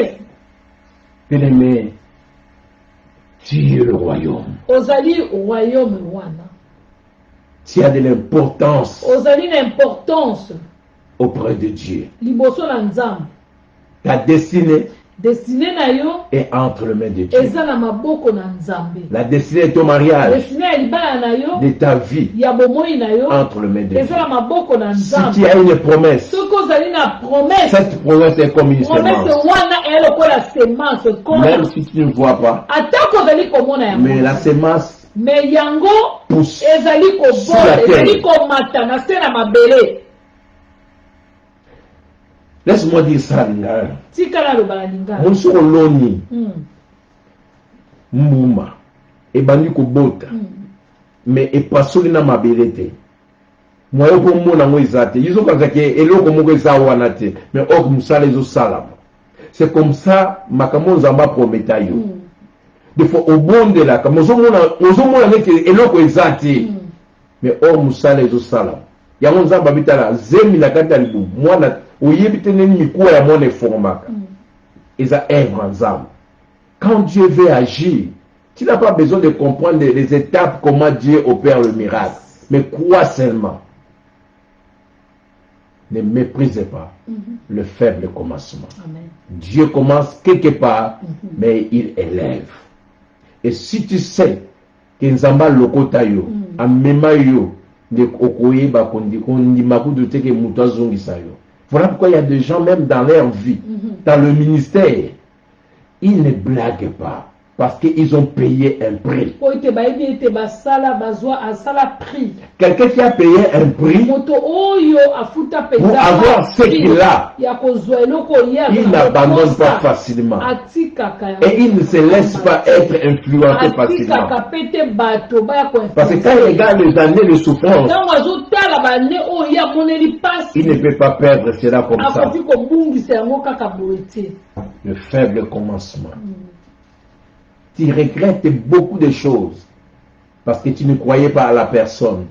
Bien-aimé, tu es le royaume. Ozali royaume wana. Tu as de l'importance Ozali na importance auprès de Dieu. liboso na Nzambe. Ta destinée Destinée na yo est entre les mains de Dieu. eza na maboko na Nzambe. La destinée de ton mariage, Destinée ya libala na yo de ta vie, ya bomoi na yo entre les mains de eza na Dieu. maboko na Si Nzambe. tu as une promesse, Soki ozali na promesse, cette promesse est comme une promesse semence. wana eya lokola semence Même kola. si tu ne vois pas, Atako ozali komona yango. mais la semence Mais yango pousse. ezali Sur la kobola, terre. ezali komata na se na mabele. Laisse-moi dire ça, Lingala. Tika na loba na lingala. Monsoko loni, Hmm. mbuma, ebandi kobota, mais epasoli na mabele te. Mwayo po mona ngo ezate. Yizo kazaki eloko moko eza wana te, mais ok musala ezo salama. C'est comme ça makambo nzamba prometa yo. Des fois obondela ka ozomona neke eloko ezate, mais ok musala ezo salama. Yango nzamba bitala zemi na kati ya libu. Mwana oyebi te nini mikuwa ya mwana eformaka. Eza œuvre nzamba. Quand Dieu veut agir, tu n'as pas besoin de comprendre les étapes, comment Dieu opère le miracle. Mais crois seulement. Ne méprisez pas le faible commencement. Amen. Dieu commence quelque part, mais il élève. Et si tu sais que Nzamba lokota yo, amema yo, de okoye ba kondi makudu teke muto zongisa yo. Voilà pourquoi il y a des gens même dans leur vie, dans le ministère, ils ne blaguent pas parce qu'ils ont payé un prix. Po ete bayebi ete basala bazwa asala prix. Quelqu'un qui a payé un prix Moto oyo afuta pour penza avoir ce qu'il a, ya kozwa eloko ya il n'abandonne pas facilement. atikaka ya Et il ne se laisse pas être influencé facilement. atikaka pete bato baya Parce que quand il regarde les années de souffrance, ntango azotala bane oyo amoneli pasi il ne peut pas perdre cela comme ça. akoki kobungisa yango kaka boye te. Le faible commencement. Tu regrettes beaucoup de choses parce que tu ne croyais pas à la personne.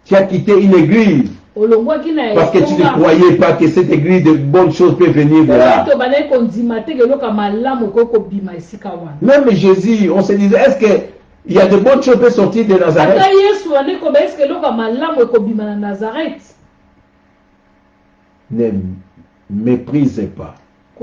Tu as quitté une église olongwaki na parce que tu ne croyais pas que cette église de bonnes choses peut venir de là. to banayi kondima te keloka malamu okoki kobima esika wana. Même Jésus, on se disait, est-ce qu'il y a de bonnes choses qui peuvent sortir de Nazareth? ata yesu ane koba eske eloka malamu ekobima na Nazareth. Ne méprisez pas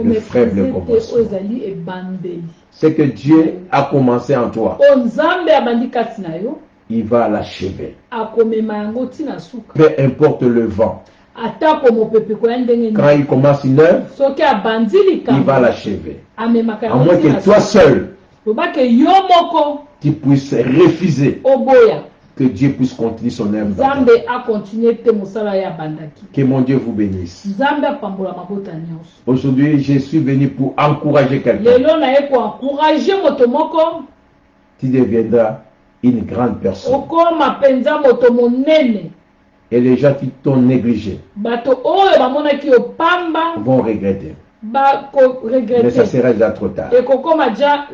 le faible commencement. ezali ebandeli. Ce que Dieu a commencé en toi, o nzambe abandi kati na yo il va l'achever. akomema yango ntina suka. Peu importe le vent. atako mopepe koya ndenge Quand il commence une œuvre, soki abandi il va likambo l'achever. amemaka À yango moins ntina que toi suka. seul, lobake yo moko tu puisses refuser oboya que Dieu puisse continuer son œuvre. dans ta vie. nzambe akontinue te mosala ya abandaki. Que mon Dieu vous bénisse. nzambe apambola mabota nyonso. Aujourd'hui, je suis venu pour encourager quelqu'un. lelo naye koencourage moto moko Tu deviendras une grande personne. okoma mpenza moto monene. Et les gens qui t'ont négligé bato oyo bamonaki yo pamba vont regretter. Mais ça bakoregrete sera déjà trop tard. ekokoma ja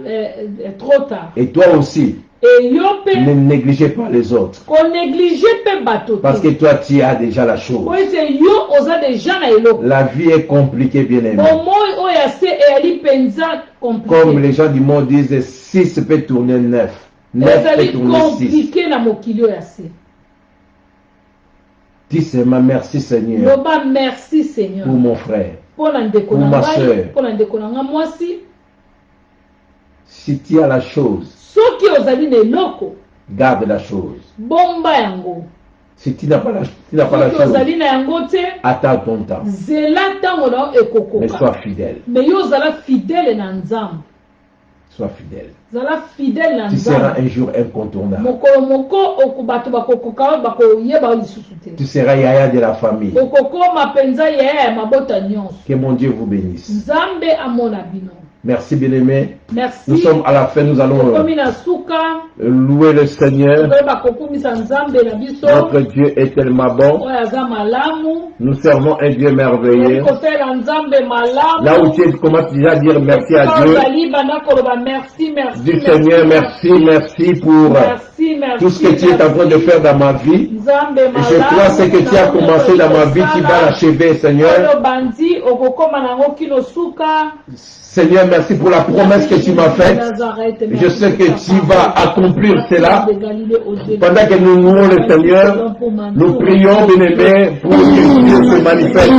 trop tard. Et toi aussi, e yo mpe ne négligez pas les autres. konéglige mpe bato Parce que te toi, tu as déjà la chose. po ete yo oza deja na eloko. La vie est compliquée, bien aimé. bomoi oyo ya se eyali mpenza Comme compliqué. les gens du monde disent, 6 peut tourner 9. 9 peut ezali tourner 6. komplike na mokili oyo ya se. Dis seulement merci Seigneur loba merci Seigneur pour mon frère. mpo na ndeko pour na ma ngai sœur. mpo na ndeko na nga mwasi. Si tu as la chose, soki ozali na eloko garde la chose. bomba yango. Si tu n'as pas la soki chose, ozali na yango te attends ton temps. zela ntango na yo Mais ekokoka. sois fidèle. me yo ozala fidele na nzambe. Sois fidèle. zala fidele na Tu seras nzambe. un jour incontournable. mokolo moko bato bakokoka oyo bakoyeba oyo lisusu te. Tu seras yaya de la famille. okokoma mpenza yaya ya mabota nyonso. Que mon Dieu vous bénisse. nzambe amona bino. Merci bien-aimé. merci. Nous sommes à la fin, nous allons tokomi na suka louer le Seigneur. tokoyeba kokumisa nzambe na biso Notre Dieu est tellement bon. oyo aza malamu. Nous servons un Dieu merveilleux. kotela nzambe malamu. Là où tu es, commence déjà à dire merci à Dieu. ozali banda koloba merci merci. Du Seigneur, merci, merci pour merci Merci, merci. tout ce que tu es en train de faire dans ma vie. Et je crois ce que tu as commencé dans ma vie, tu vas l'achever, Seigneur. Seigneur, merci pour la promesse que tu m'as faite. Je sais que tu vas accomplir cela. Pendant que nous louons le Seigneur, nous prions, bien-aimés, pour que Dieu se manifeste.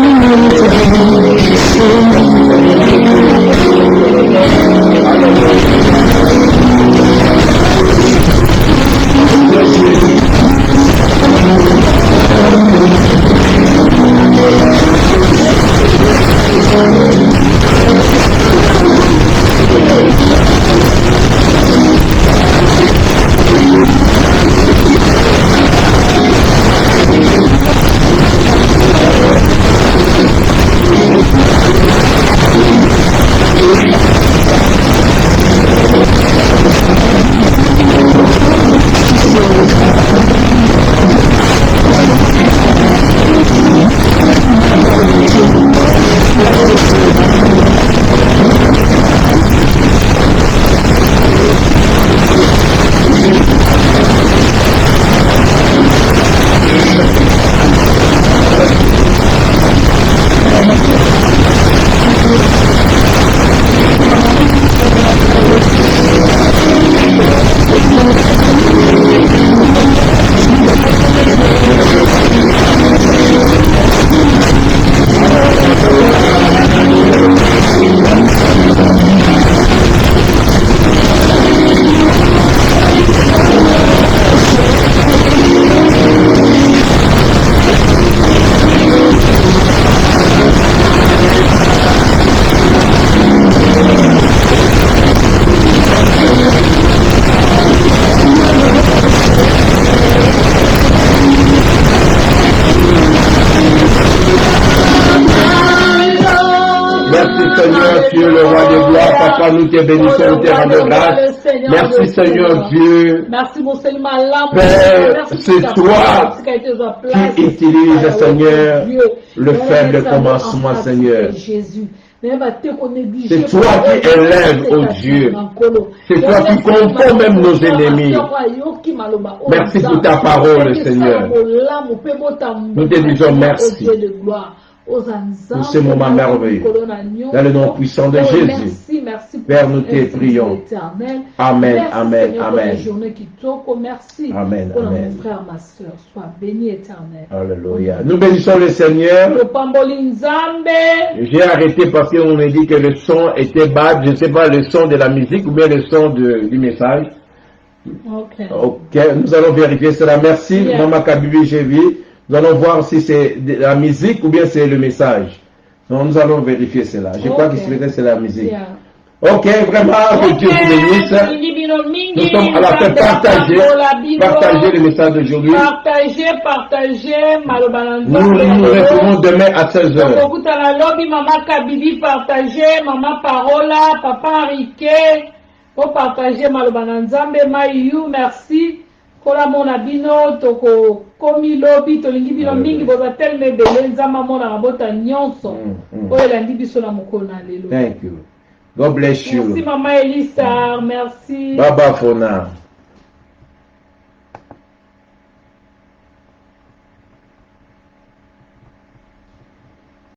Seigneur, tu es le roi de gloire. Papa, nous te bénissons, nous te rendons grâce. Merci Seigneur Dieu. Merci mon Seigneur. Père, c'est toi qui utilises, Seigneur, le faible commencement, Seigneur. C'est toi qui élèves, oh Dieu. C'est toi qui comprends même nos ennemis. Merci pour ta parole, Seigneur. Nous te disons merci pour ce moment merveilleux. Dans le nom puissant de Jésus. Père, nous te prions. Amen, amen, amen. Amen, amen. Alléluia. Nous bénissons le Seigneur. J'ai arrêté parce qu'on m'a dit que le son était bas. Je ne sais pas le son de la musique ou bien le son du message. Ok, nous allons vérifier cela. Merci, Maman Kabibi, j'ai vu. Nous allons voir si c'est la musique ou bien c'est le message. Donc nous allons vérifier cela. Je crois que c'est la musique. Ok, vraiment, que Dieu vous bénisse. Nous sommes à la fin partager le message d'aujourd'hui. Partagez, Nous nous retrouvons demain à 16h. Maman Kabibi, partagez, Maman Parola, Papa Enrique, pour partager Malobananzambe, Maïou, merci. Kola mona bino toko komi lobi tolingi bino mingi boza telme belenza mona rabota nyonso oyo landi biso na mokona lelo. Thank you. God bless you. Merci Maman Elisa, merci. Baba Fona.